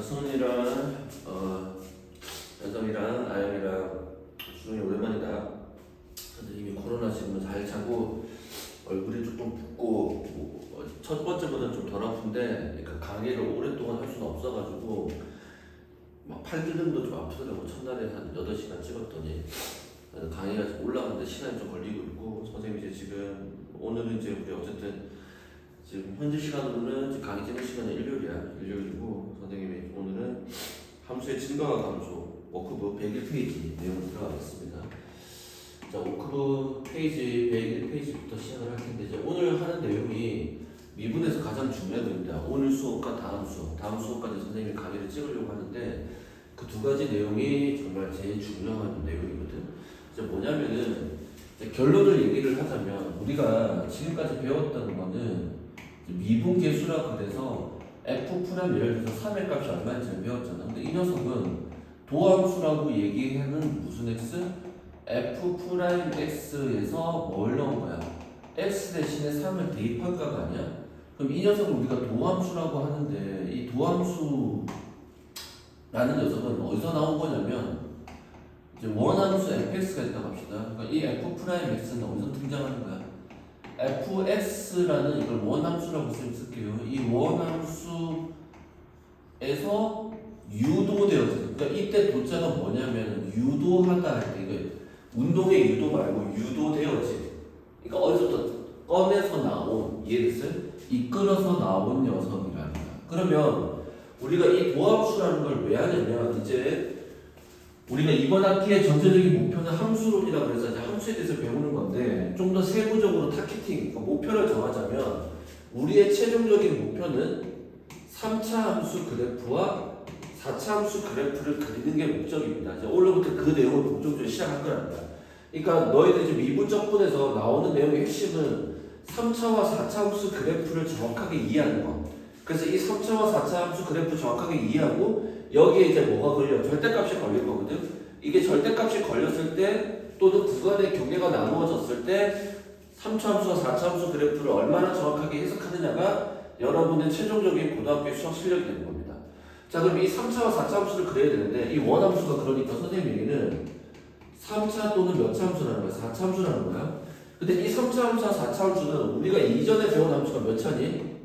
선이랑 여성이랑 아영이랑 수능이 오랜만이다. 선생님이 코로나 지금 잘 차고 얼굴이 조금 붓고 첫 번째보다는 좀 덜 아픈데 그러니까 강의를 오랫동안 할 수는 없어가지고 막 팔기름도 좀 아프더라고. 첫날에 한 8시간 찍었더니 강의가 올라가는데 시간이 좀 걸리고 있고 선생님이 이제 지금 오늘은 이제 우리 어쨌든 지금 현재 시간으로는 지금 강의 찍는 시간은 일요일이고 선생님이 오늘은 함수의 증가와 감소 워크북 101페이지 내용으로 들어가겠습니다. 자, 워크북 페이지 101페이지부터 시작을 할 텐데 이제 오늘 하는 내용이 미분에서 가장 중요한 내용입니다. 오늘 수업과 다음 수업까지 선생님이 강의를 찍으려고 하는데 그 두 가지 내용이 정말 제일 중요한 내용이거든. 이제 뭐냐면은 이제 결론을 얘기를 하자면 우리가 지금까지 배웠던 거는 미분계수라고 그래서 f 프라임 예를 들어서 3의 값이 얼마인지 배웠잖아. 근데 이 녀석은 도함수라고 얘기하는 무슨 x? f 프라임 x에서 뭘 넣은 거야? x 대신에 3을 대입할 값 아니야? 그럼 이 녀석을 우리가 도함수라고 하는데 이 도함수라는 녀석은 어디서 나온 거냐면 이제 원함수 fx가 있다고 합시다. 그러니까 이 f 프라임 x는 어디서 등장하는 거야? fx라는 이걸 원함수라고 쓸게요. 이 원함수에서 유도되어져. 그러니까 이때 도자가 뭐냐면 유도하다 할 때 이거 운동의 유도 말고 유도되어지. 그러니까 어디서부터 꺼내서 나온 이해됐어요? 이끌어서 나온 녀석이라는 거야. 그러면 우리가 이 도함수라는 걸 왜 하냐면 이제 우리가 이번 학기의 전체적인 목표는 함수론이라고 해서 이제 함수에 대해서 배우는 건데 좀 더 세부적으로 타겟팅, 그러니까 목표를 정하자면 우리의 최종적인 목표는 3차 함수 그래프와 4차 함수 그래프를 그리는 게 목적입니다. 이제 오늘부터 그 내용을 본격적으로 시작할 거랍니다. 그러니까 너희들 지금 미분적분에서 나오는 내용의 핵심은 3차와 4차 함수 그래프를 정확하게 이해하는 거. 그래서 이 3차와 4차 함수 그래프 정확하게 이해하고 여기에 이제 뭐가 걸려? 절대값이 걸릴 거거든. 이게 절대값이 걸렸을 때 또는 구간의 경계가 나누어졌을 때 3차 함수와 4차 함수 그래프를 얼마나 정확하게 해석하느냐가 여러분의 최종적인 고등학교 수학 실력이 되는 겁니다. 자, 그럼 이 3차와 4차 함수를 그려야 되는데 이 원함수가 그러니까 선생님 얘기는 3차 또는 몇 차 함수라는 거야? 4차 함수라는 거야. 근데 이 3차 함수와 4차 함수는 우리가 이전에 배운 함수가 몇 차니?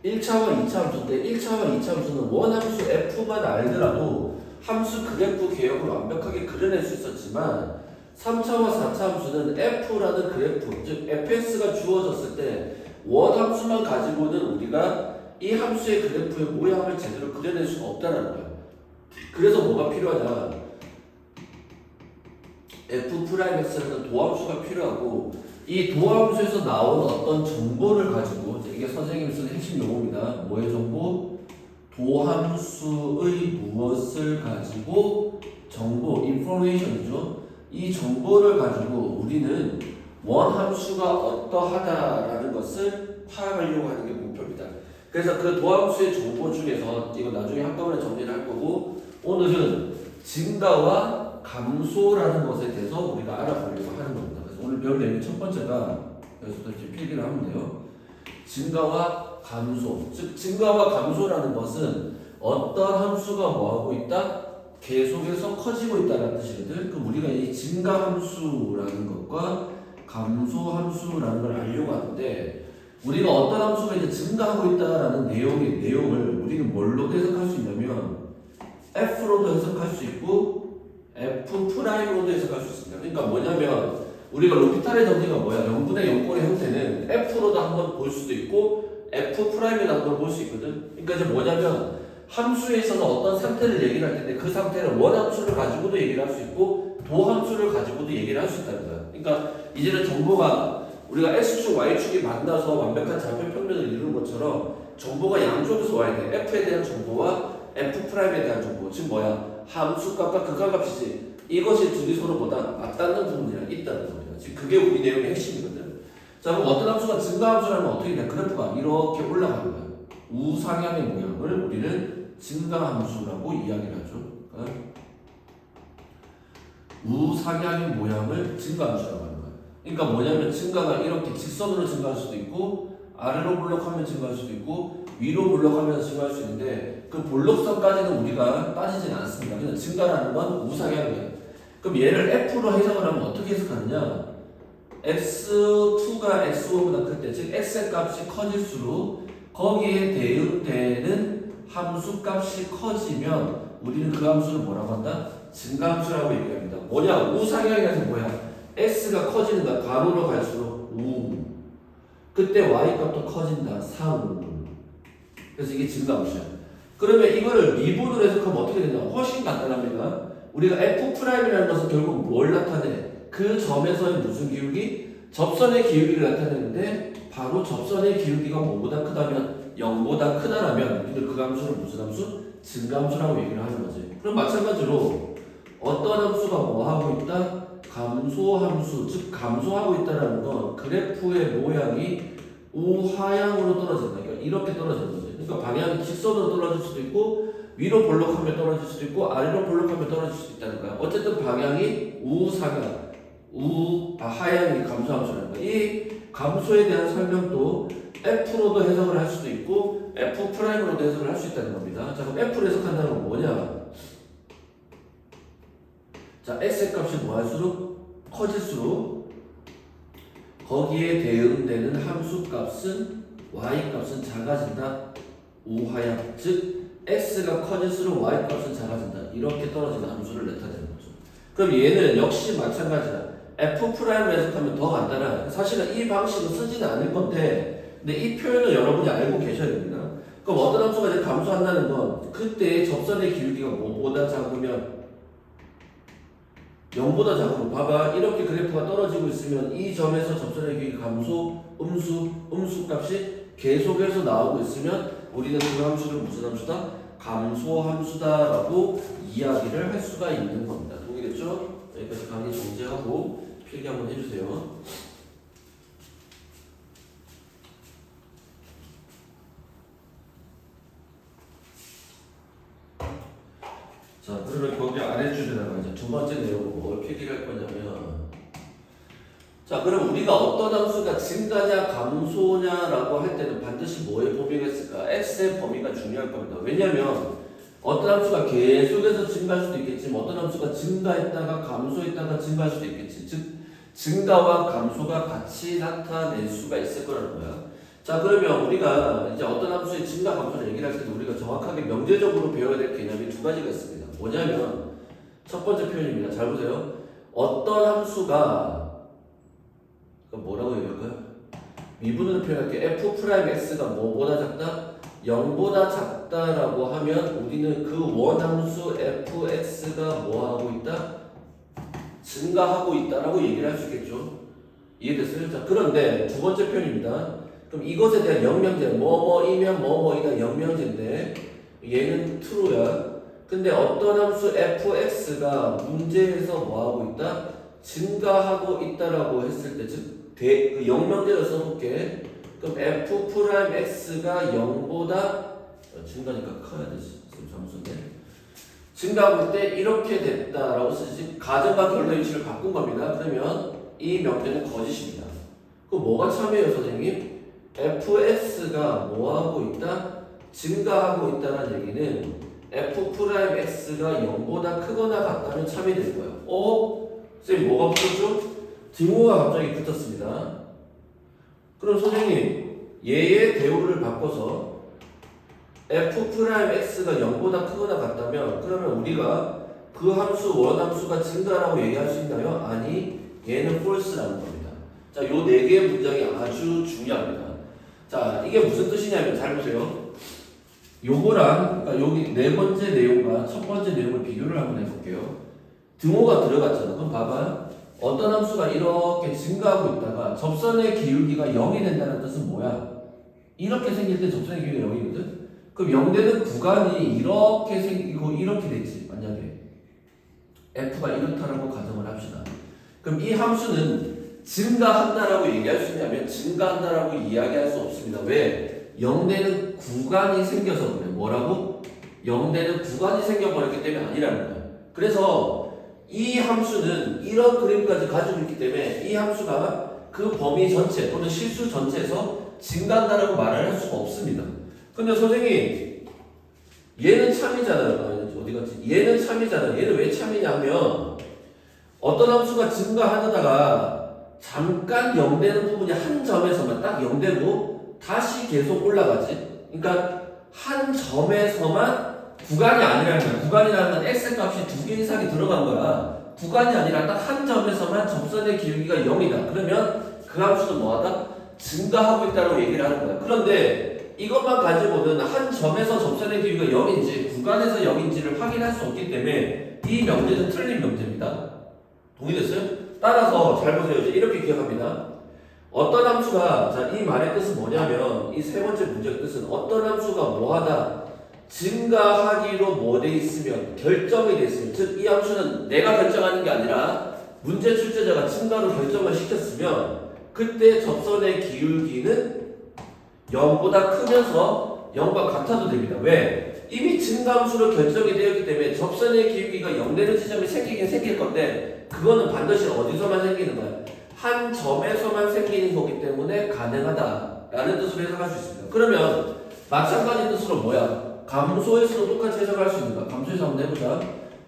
1차와 2차 함수인데 1차와 2차 함수는 원함수 f만 알더라도 함수 그래프 개혁을 완벽하게 그려낼 수 있었지만 3차와 4차 함수는 f라는 그래프, 즉 fx가 주어졌을 때 원함수만 가지고는 우리가 이 함수의 그래프의 모양을 제대로 그려낼 수가 없다는 거야. 그래서 뭐가 필요하냐? f'x라는 도함수가 필요하고 이 도함수에서 나오는 어떤 정보를 가지고 이게 선생님이 쓰는 핵심 용어입니다. 뭐의 정보? 도함수의 무엇을 가지고 정보, 인포메이션이죠. 이 정보를 가지고 우리는 원함수가 어떠하다라는 것을 파악하려고 하는 게 목표입니다. 그래서 그 도함수의 정보 중에서 이거 나중에 한꺼번에 정리를 할 거고 오늘은 증가와 감소라는 것에 대해서 우리가 알아보려고 하는 겁니다. 그래서 오늘 배울 내용의 첫 번째가 여기서부터 이제 필기를 하면 돼요. 증가와 감소. 즉 증가와 감소라는 것은 어떤 함수가 뭐하고 있다? 계속해서 커지고 있다는 뜻이거든. 그럼 우리가 이 증가 함수라는 것과 감소 함수라는 걸 알려고 하는데 우리가 어떤 함수가 이제 증가하고 있다라는 내용을 우리는 뭘로 해석할 수 있냐면 f로도 해석할 수 있고 f 프라임으로도 해석할 수 있습니다. 그러니까 뭐냐면 우리가 로피탈의 정리가 뭐야? 0분의 0꼴의 형태는 f로도 한번 볼 수도 있고 f 프라임에도 한번 볼 수 있거든. 그러니까 이제 뭐냐면 함수에 있어서 어떤 상태를 얘기를 할 텐데 그 상태는 원함수를 가지고도 얘기를 할 수 있고 도함수를 가지고도 얘기를 할 수 있다는 거야. 그러니까 이제는 정보가 우리가 x축, y축이 만나서 완벽한 좌표 평면을 이루는 것처럼 정보가 양쪽에서 와야 돼. f에 대한 정보와 f 프라임에 대한 정보. 즉 뭐야? 함수값과 극한값이지. 이것이 둘이 서로 보다 맞닿는 부분이 있다는 겁니다. 지금 그게 우리 내용의 핵심이거든. 자, 그럼 어떤 함수가 증가함수라면 어떻게 돼? 그래프가 이렇게 올라가는 거야. 우상향의 모양을 우리는 증가함수라고 이야기를 하죠. 그러니까 우상향의 모양을 증가함수라고 하는 거야. 그러니까 뭐냐면 증가가 이렇게 직선으로 증가할 수도 있고 아래로 블록하면 증가할 수도 있고 위로 볼록하면서 증가할 수 있는데 그 볼록성까지는 우리가 따지진 않습니다. 그냥 증가라는 건 우상향이에요. 그럼 얘를 F로 해석을 하면 어떻게 해석하느냐? x2가 x5보다 클 때, 즉 x의 값이 커질수록 거기에 대응되는 함수 값이 커지면 우리는 그 함수를 뭐라고 한다? 증가함수라고 얘기합니다. 뭐냐? 우상향이라서 뭐야? x가 커지는다. 가로로 갈수록 우. 그때 y 값도 커진다. 3. 그래서 이게 증가함수야. 그러면 이거를 미분으로 해석하면 어떻게 되냐? 훨씬 간단합니다. 우리가 f'이라는 것은 결국 뭘 나타내? 그 점에서의 무슨 기울기? 접선의 기울기를 나타내는데 바로 접선의 기울기가 뭐보다 크다면 0보다 크다라면 우리는 그 함수를 무슨 함수? 증가함수라고 얘기를 하는 거지. 그럼 마찬가지로 어떤 함수가 뭐 하고 있다? 감소함수, 즉 감소하고 있다라는 건 그래프의 모양이 우하향으로 떨어진다. 그러니까 이렇게 떨어지는 거지. 그러니까 방향이 직선으로 떨어질 수도 있고 위로 볼록하면 떨어질 수도 있고 아래로 볼록하면 떨어질 수도 있다는 거야. 어쨌든 방향이 우상향, 하향이 감소함수라는 거야. 이 감소에 대한 설명도 F로도 해석을 할 수도 있고 F'로도 해석을 할 수 있다는 겁니다. 자, 그럼 F로 해석한다는 건 뭐냐? 자, X의 값이 뭐 할수록 커질수록 거기에 대응되는 함수 값은 Y 값은 작아진다. 우하향, 즉 X가 커질수록 Y 값은 작아진다. 이렇게 떨어지는 함수를 나타내는 거죠. 그럼 얘는 역시 마찬가지다. F'로 해석하면 더 간단한. 사실은 이 방식은 쓰지는 않을 건데, 근데 이 표현을 여러분이 알고 계셔야 됩니다. 그럼 어떤 함수가 이제 감소한다는 건 그때 접선의 기울기가 뭐보다 작으면 0보다 작으면 봐봐. 이렇게 그래프가 떨어지고 있으면 이 점에서 접선의 기울기 감소, 음수 값이 계속해서 나오고 있으면 우리는 그 함수를 무슨 함수다? 감소함수다라고 이야기를 할 수가 있는 겁니다. 동의됐죠? 여기까지 강의 정지하고 필기 한번 해주세요. 자, 그러면 거기 아래줄에다가 이제 두 번째 내용은 뭘 필기를 할 거냐면, 자, 그럼 우리가 어떤 함수가 증가냐 감소냐라고 할 때는 반드시 뭐의 범위가 있을까? x의 범위가 중요할 겁니다. 왜냐면 어떤 함수가 계속해서 증가할 수도 있겠지만 어떤 함수가 증가했다가 감소했다가 증가할 수도 있겠지. 즉 증가와 감소가 같이 나타낼 수가 있을 거라는 거야. 자, 그러면 우리가 이제 어떤 함수의 증가 감소를 얘기를 할 때도 우리가 정확하게 명제적으로 배워야 될 개념이 두 가지가 있습니다. 뭐냐면 첫 번째 표현입니다. 잘 보세요. 어떤 함수가 뭐라고 얘기할까요? 미분으로 표현할게. f'x가 뭐보다 작다? 0보다 작다라고 하면 우리는 그 원함수 fx가 뭐하고 있다? 증가하고 있다라고 얘기를 할 수 있겠죠. 이해됐어요? 자, 그런데 두 번째 표현입니다. 그럼 이것에 대한 영명제, 뭐뭐이면 뭐뭐이다 영명제인데 얘는 true야. 근데 어떤 함수 fx가 문제에서 뭐하고 있다? 증가하고 있다라고 했을 때, 즉 그 영명제를 써볼게. 그럼 f'x가 0보다 증가니까 커야 되지. 잠수인데 증가하고 있을 때 이렇게 됐다라고 쓰지. 가정과 결론 위치를 바꾼 겁니다. 그러면 이 명제는 거짓입니다. 그럼 뭐가 참여해요, 선생님? fx가 뭐하고 있다? 증가하고 있다는 얘기는 f'x가 0보다 크거나 같다면 참여될 거예요. 선생님 뭐가 붙었죠? 등호가 갑자기 붙었습니다. 그럼 선생님 얘의 대우를 바꿔서 f'x가 0보다 크거나 같다면 그러면 우리가 그 함수 원함수가 증가라고 얘기할 수 있나요? 아니, 얘는 false라는 겁니다. 자, 요 네 개의 문장이 아주 중요합니다. 자, 이게 무슨 뜻이냐면 잘 보세요. 요거랑 그러니까 여기 네 번째 내용과 첫 번째 내용을 비교를 한번 해볼게요. 등호가 들어갔잖아. 그럼 봐봐. 어떤 함수가 이렇게 증가하고 있다가 접선의 기울기가 0이 된다는 뜻은 뭐야? 이렇게 생길 때 접선의 기울기가 0이거든? 그럼 0 되는 구간이 이렇게 생기고 이렇게 되지. 만약에 f가 이렇다라고 가정을 합시다. 그럼 이 함수는 증가한다라고 얘기할 수 있냐면 증가한다라고 이야기할 수 없습니다. 왜? 0 되는 구간이 생겨서 그래. 뭐라고? 0 되는 구간이 생겨버렸기 때문에 아니라는 거야. 그래서 이 함수는 이런 그림까지 가지고 있기 때문에 이 함수가 그 범위 전체 또는 실수 전체에서 증가한다라고 말을 할 수가 없습니다. 근데 선생님 얘는 참이잖아요. 어디 갔지? 얘는 참이잖아요. 얘는 왜 참이냐면 어떤 함수가 증가하다가 잠깐 0되는 부분이 한 점에서만 딱 0되고 다시 계속 올라가지. 그러니까 한 점에서만 구간이 아니라는 거야. 구간이라는 건 x 값이 2개 이상이 들어간 거야. 구간이 아니라 딱 한 점에서만 접선의 기울기가 0이다. 그러면 그 함수는 뭐하다? 증가하고 있다고 얘기를 하는 거야. 그런데 이것만 가지고는 한 점에서 접선의 기울기가 0인지 구간에서 0인지를 확인할 수 없기 때문에 이 명제는 틀린 명제입니다. 동의됐어요? 따라서 잘 보세요. 이제 이렇게 기억합니다. 어떤 함수가, 자, 이 말의 뜻은 뭐냐면 이 세 번째 문제의 뜻은 어떤 함수가 뭐하다 증가하기로 뭐 돼 있으면 결정이 돼 있으면, 즉 이 함수는 내가 결정하는 게 아니라 문제 출제자가 증가로 결정을 시켰으면 그때 접선의 기울기는 0보다 크면서 0과 같아도 됩니다. 왜? 이미 증가함수로 결정이 되었기 때문에 접선의 기울기가 0 되는 지점이 생기긴 생길 건데 그거는 반드시 어디서만 생기는 거야? 한 점에서만 생기는 거기 때문에 가능하다라는 뜻으로 해석할 수 있습니다. 그러면 마찬가지 뜻으로 뭐야? 감소에서도 똑같이 해석할 수 있는 거야. 감소에서 한번 해보자.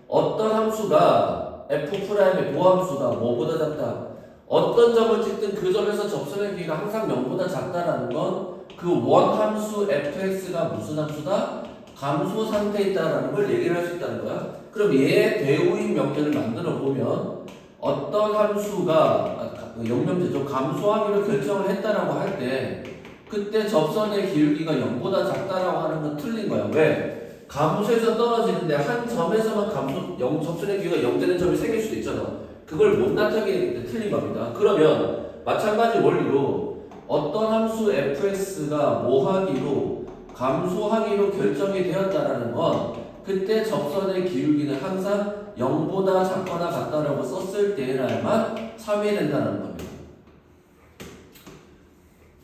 어떤 함수가 f'의 도함수가 뭐보다 작다. 어떤 점을 찍든 그 점에서 접선의 길이가 항상 0보다 작다라는 건 그 원함수 fx가 무슨 함수다? 감소 상태에 있다라는 걸 얘기를 할 수 있다는 거야. 그럼 얘 대우인 명제를 만들어 보면 어떤 함수가 영명제죠. 감소하기로 결정을 했다라고 할 때 그때 접선의 기울기가 0보다 작다라고 하는 건 틀린 거야. 왜? 감소에서 떨어지는데 한 점에서만 접선의 기울기가 0 되는 점이 생길 수도 있잖아. 그걸 못 나타내기 때문에 틀린 겁니다. 그러면 마찬가지 원리로 어떤 함수 fx가 뭐하기로 감소하기로 결정이 되었다라는 건 그때 접선의 기울기는 항상 0보다 작거나 같다라고 썼을 때에만 참여된다는 겁니다.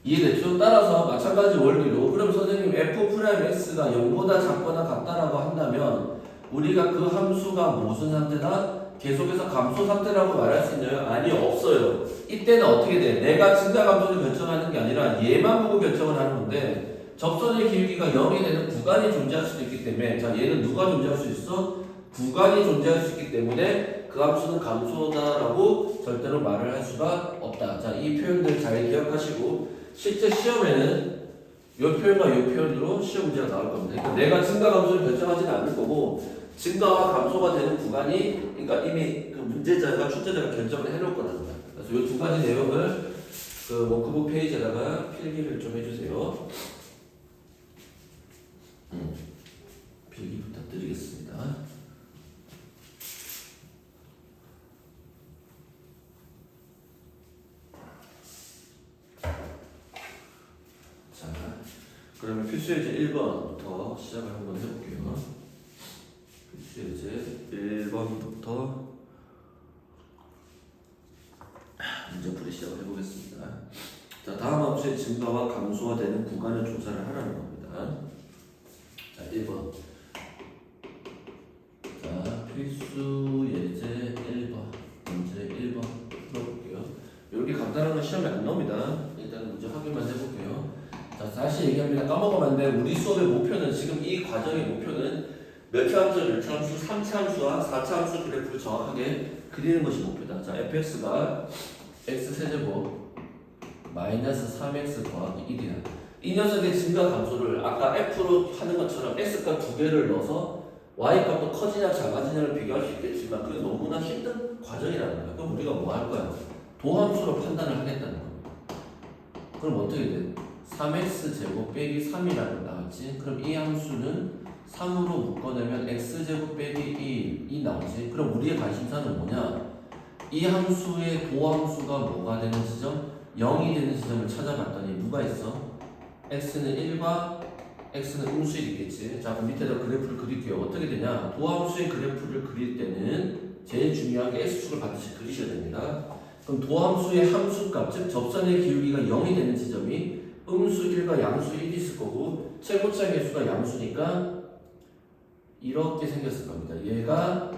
이해됐죠? 따라서 마찬가지 원리로 그럼 선생님 f'x가 0보다 작거나 같다라고 한다면 우리가 그 함수가 무슨 상태다? 계속해서 감소 상태라고 말할 수 있나요? 아니, 없어요. 이때는 어떻게 돼? 내가 증가 감소를 결정하는 게 아니라 얘만 보고 결정을 하는 건데 접선의 기울기가 0이 되는 구간이 존재할 수도 있기 때문에 자, 얘는 누가 존재할 수 있어? 구간이 존재할 수 있기 때문에 그 함수는 감소다라고 절대로 말을 할 수가 없다. 자, 이 표현들 잘 기억하시고 실제 시험에는 이 표현과 이 표현으로 시험 문제가 나올 겁니다. 그러니까 내가 증가 감소를 결정하지는 않을 거고 증가와 감소가 되는 구간이 그러니까 이미 그 문제자가 출제자가 결정을 해놓을 거라는 거야. 그래서 이 두 가지 내용을 그 워크북 페이지에다가 필기를 좀 해주세요. 필기 부탁드리겠습니다. 자, 그러면 필수예제 1번부터 시작을 한번 해볼게요. 필수예제 1번부터 문제풀이 시작을 해보겠습니다. 자, 다음 함수의 증가와 감소가 되는 구간을 조사를 하라는 겁니다. 자, 1번. 자, 필수예제 1번. 문제 1번 풀어볼게요. 이렇게 간단한 건 시험에 안 나옵니다. 일단 문제 확인만 해볼게요. 자, 다시 얘기합니다. 까먹으면 안 돼. 우리 수업의 목표는 지금 이 과정의 목표는 몇 차 함수, 몇 차 함수, 3차 함수와 4차 함수 그래프를 정확하게 그리는 것이 목표다. 자, fx가 x세제곱 마이너스 3x 더하기 1이다. 이 녀석의 증가 감소를 아까 f로 하는 것처럼 x값 두 개를 넣어서 y값도 커지냐 작아지냐를 비교할 수 있겠지만 그게 너무나 힘든 과정이라는 거야. 그럼 우리가 뭐 할 거야? 도함수로 판단을 하겠다는 겁니다. 그럼 어떻게 돼? 3x 제곱 빼기 3이라는 거 나왔지? 그럼 이 함수는 3으로 묶어내면 x제곱 빼기 1이 나오지? 그럼 우리의 관심사는 뭐냐? 이 함수의 도함수가 뭐가 되는 지점? 0이 되는 지점을 찾아봤더니 누가 있어? x는 1과 x는 음수일 있겠지? 자, 그럼 밑에다 그래프를 그릴게요. 어떻게 되냐? 도함수의 그래프를 그릴 때는 제일 중요한 게 x축을 반드시 그리셔야 됩니다. 그럼 도함수의 함수값, 즉 접선의 기울기가 0이 되는 지점이 음수 1과 양수 1이 있을 거고 최고차 계수가 양수니까 이렇게 생겼을 겁니다. 얘가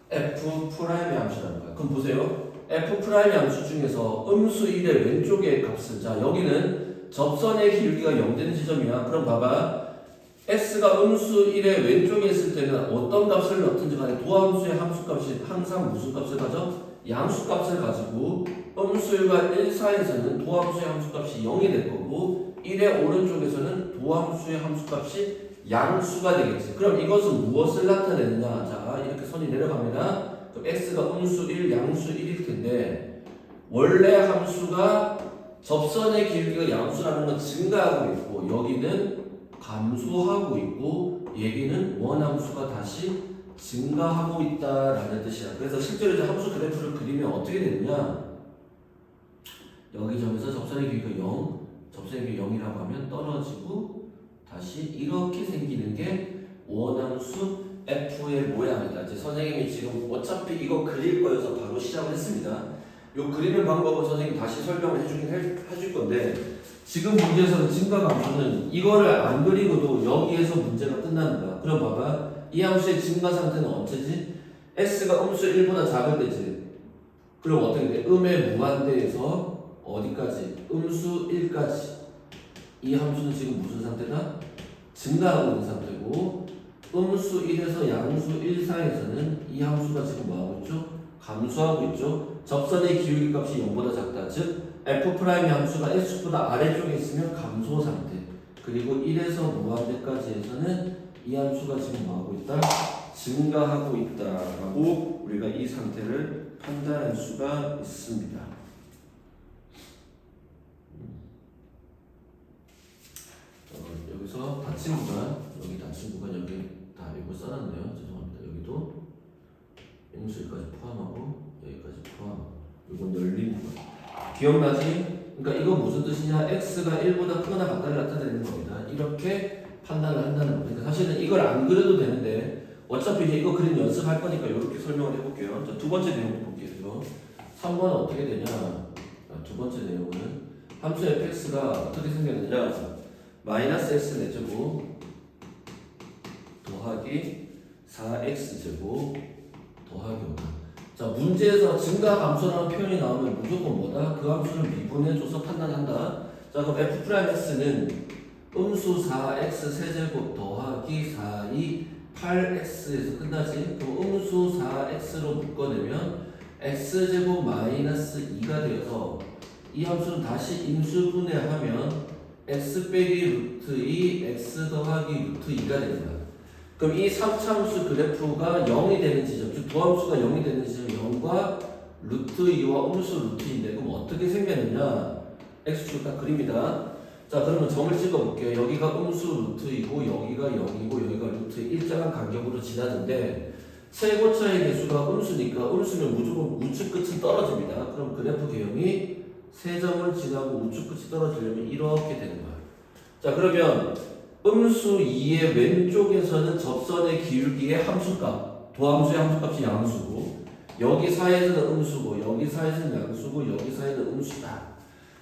f'의 함수라는 거야. 그럼 보세요. f'의 함수 중에서 음수 1의 왼쪽의 값은 자, 여기는 접선의 기울기가 0 되는 지점이야. 그럼 봐봐. x가 음수 1의 왼쪽에 있을 때는 어떤 값을 넣든지 간에 도함수의 함수값이 항상 무슨 값을 가져? 양수값을 가지고 음수 1과 1 사이에서는 도함수의 함수값이 0이 될 거고 1의 오른쪽에서는 도함수의 함수값이 양수가 되겠지. 그럼 이것은 무엇을 나타내느냐? 자, 이렇게 선이 내려갑니다. 그럼 x가 음수 1, 양수 1일 텐데 원래 함수가 접선의 길이가 양수라는 건 증가하고 있고 여기는 감소하고 있고 얘기는 원함수가 다시 증가하고 있다라는 뜻이야. 그래서 실제로 이제 함수 그래프를 그리면 어떻게 되느냐? 여기저기서 접선의 길이가 0, 접선의 길이 0이라고 하면 떨어지고 다시 이렇게 생기는 게 원함수 f의 모양이다. 이제 선생님이 지금 어차피 이거 그릴 거여서 바로 시작을 했습니다. 요 그리는 방법은 선생님이 다시 설명을 해줄 건데 지금 문제에서는 증가 감소는 이거를 안 그리고도 여기에서 문제가 끝나는 거야. 그럼 봐봐. 이 함수의 증가 상태는 언제지? x가 음수 1보다 작을 때지. 그럼 어떻게 돼? 음의 무한대에서 어디까지? 음수 1까지. 이 함수는 지금 무슨 상태다? 증가하고 있는 상태고 음수 1에서 양수 1 사이에서는 이 함수가 지금 뭐하고 있죠? 감소하고 있죠. 접선의 기울기 값이 0보다 작다. 즉 f' 함수가 x보다 아래쪽에 있으면 감소 상태. 그리고 1에서 무한대까지에서는 이 함수가 지금 뭐하고 있다? 증가하고 있다라고 우리가 이 상태를 판단할 수가 있습니다. 여기서 닫힌 구간, 여기 닫힌 구간 여기 다 이거 써놨네요. 죄송합니다. 여기도 음수까지 포함하고 여기까지 포함하고 이건 열린 구간. 기억나지? 그러니까 이거 무슨 뜻이냐? x가 1보다 크거나 같다를 나타내는 겁니다. 이렇게 판단을 한다는 겁니다. 그러니까 사실은 이걸 안 그려도 되는데 어차피 이제 이거 그림 연습할 거니까 이렇게 설명을 해볼게요. 자, 두 번째 내용 볼게요. 3번은 어떻게 되냐? 두 번째 내용은 함수 fx가 어떻게 생겼느냐? 마이너스 x 내제곱 더하기 4x제곱 더하기 5다. 자, 문제에서 증가 감소라는 표현이 나오면 무조건 뭐다? 그 함수를 미분해줘서 판단한다. 자, 그럼 f'x는 음수 4x 세제곱 더하기 4이 8x에서 끝나지? 그럼 음수 4x로 묶어내면 x제곱 마이너스 2가 되어서 이 함수는 다시 인수분해하면 x 빼기 루트 2 x 더하기 루트 2가 되는 거야. 그럼 이 3차함수 그래프가 0이 되는 지점, 즉 도함수가 0이 되는 지점 0과 루트 2와 음수 루트 2인데 그럼 어떻게 생겼느냐? x축 딱 그립니다. 자, 그러면 점을 찍어볼게요. 여기가 음수 루트 2고 여기가 0이고 여기가 루트 일정한 간격으로 지나는데 최고차의 개수가 음수니까 음수면 무조건 우측 끝은 떨어집니다. 그럼 그래프 개형이 세 점을 지나고 우측 끝이 떨어지려면 이렇게 되는 거야. 자, 그러면 음수 2의 왼쪽에서는 접선의 기울기의 함수값, 도함수의 함수값이 양수고 여기 사이에서는 음수고 여기 사이에서는 양수고 여기 사이에는 음수다.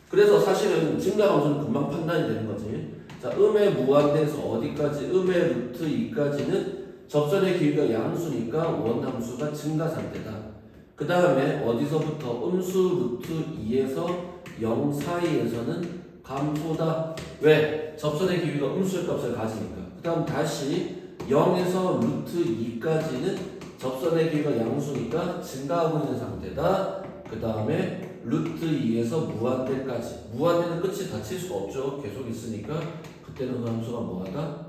그래서 사실은 증가함수는 금방 판단이 되는 거지. 자, 음의 무한대에서 어디까지? 음의 루트 2까지는 접선의 길이가 양수니까 원함수가 증가 상태다. 그 다음에 어디서부터 음수 루트 2에서 0 사이에서는 감소다. 왜? 접선의 길이가 음수의 값을 가지니까. 그 다음 다시 0에서 루트 2까지는 접선의 길이가 양수니까 증가하고 있는 상태다. 그 다음에 루트 2에서 무한대까지. 무한대는 끝이 닫힐 수 없죠. 계속 있으니까 그때는 그 함수가 뭐하다?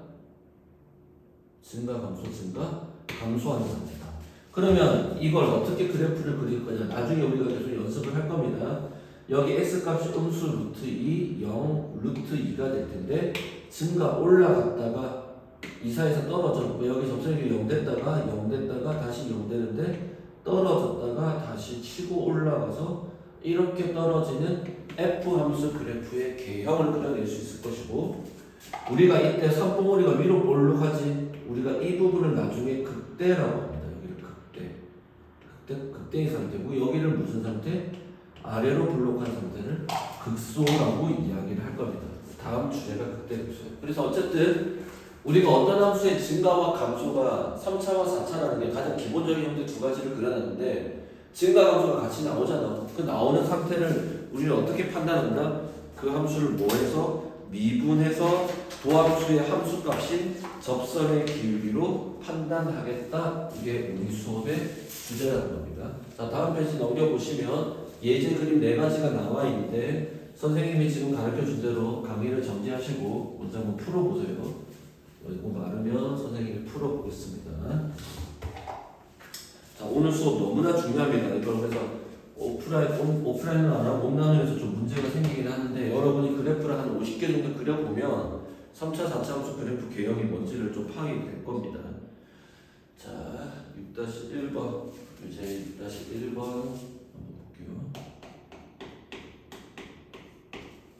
증가, 감소, 증가, 감소하는 상태다. 그러면 이걸 어떻게 그래프를 그릴 거냐? 나중에 우리가 계속 연습을 할 겁니다. 여기 x값이 음수 루트 2, 0, 루트 2가 될 텐데 증가 올라갔다가 이 사이에서 떨어졌고 여기 접선이 0 됐다가 0 됐다가 다시 0 되는데 떨어졌다가 다시 치고 올라가서 이렇게 떨어지는 f 함수 그래프의 개형을 그려낼 수 있을 것이고 우리가 이때 산봉우리가 위로 볼록하지 우리가 이 부분을 나중에 극대라고 합니다. 여기를 극대의 상태고 여기를 무슨 상태? 아래로 볼록한 상태를 극소라고 이야기를 할 겁니다. 다음 주제가 극대 극소예요. 그래서 어쨌든 우리가 어떤 함수의 증가와 감소가 3차와 4차라는 게 가장 기본적인 형태 두 가지를 그려놨는데 증가 감소가 같이 나오잖아. 그 나오는 상태를 우리는 어떻게 판단한다? 그 함수를 뭐해서 미분해서 도함수의 함수값인 접선의 기울기로 판단하겠다. 이게 우리 수업의 주제라는 겁니다. 자, 다음 페이지 넘겨보시면 예제 그림 4가지가 나와 있는데 선생님이 지금 가르쳐준 대로 강의를 정지하시고 먼저 한번 풀어보세요. 이거 마르면 선생님이 풀어보겠습니다. 자, 오늘 수업 너무나 중요합니다. 이걸 그래서 오프라인은 안 하고 온라인에서 좀 문제가 생기긴 하는데 여러분이 그래프를 한 50개 정도 그려보면 3차, 4차 함수 그래프 개형이 뭔지를 좀 파악이 될 겁니다. 자, 6-1번 이제 6-1번 한번 볼게요.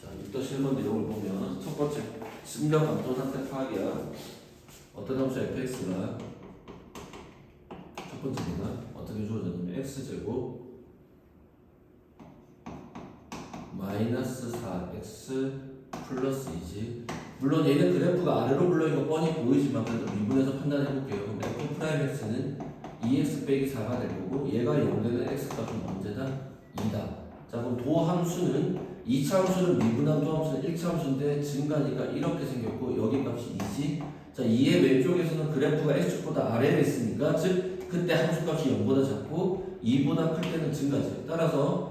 자, 6-1번 내용을 보면 첫 번째 증가 감소 상태 파악이야. 어떤 함수 fx가 첫 번째입니다. 어떻게 주어졌냐면 x제곱 마이너스 4x 플러스 2지. 물론 얘는 그래프가 아래로 물러있는 거 뻔히 보이지만 그래도 미분해서 판단해 볼게요. 그럼 f 프라임 x는 2x 빼기 4가 될 거고 얘가 0 되는 x 값은 언제다? 2다. 자, 그럼 도함수는 2차 함수는 미분한 도함수는 1차 함수인데 증가니까 이렇게 생겼고 여기 값이 2지. 자, 2의 왼쪽에서는 그래프가 x축보다 아래에 있으니까 즉 그때 함수값이 0보다 작고 2보다 클 때는 증가지. 따라서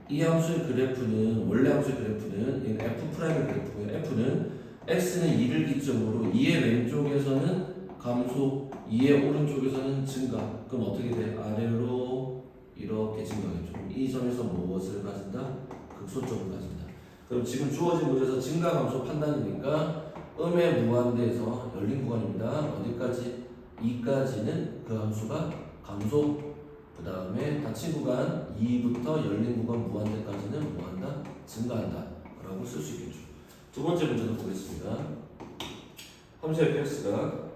이 함수의 그래프는 원래 함수의 그래프는 얘는 f 프라임의 그래프고요. f는 x는 2를 기점으로 2의 왼쪽에서는 감소, 2의 오른쪽에서는 증가. 그럼 어떻게 돼? 아래로 이렇게 증가하겠죠. 이 점에서 무엇을 가진다? 극소점을 가진다. 그럼 지금 주어진 문제에서 증가 감소 판단이니까 음의 무한대에서 열린 구간입니다. 어디까지? 2까지는 그 함수가 감소. 그 다음에 닫힌 구간 2부터 열린 구간 무한대까지는 뭐한다? 증가한다 라고 쓸 수 있겠죠. 두 번째 문제도 보겠습니다. 함수 fx가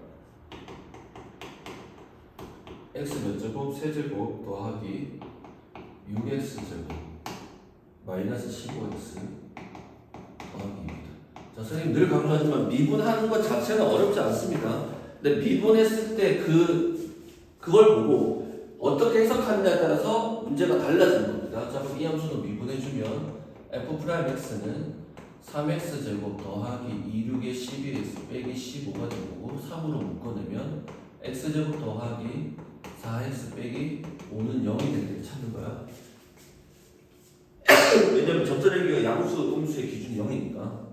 x 몇 제곱 세제곱 더하기 6x제곱 마이너스 15x 더하기 2입니다. 자, 선생님 늘 강조하지만 미분하는 것 자체는 어렵지 않습니다. 근데 미분했을 때 그걸 보고 어떻게 해석하느냐에 따라서 문제가 달라지는 겁니다. 자, 그럼 이 함수는 미분해주면 f'x는 3x제곱 더하기 26의 12x 빼기 15가 되고 3으로 묶어내면 x제곱 더하기 4x 빼기 5는 0이 될 때 찾는 거야. 왜냐면 접선의 양수, 음수의 기준이 0이니까.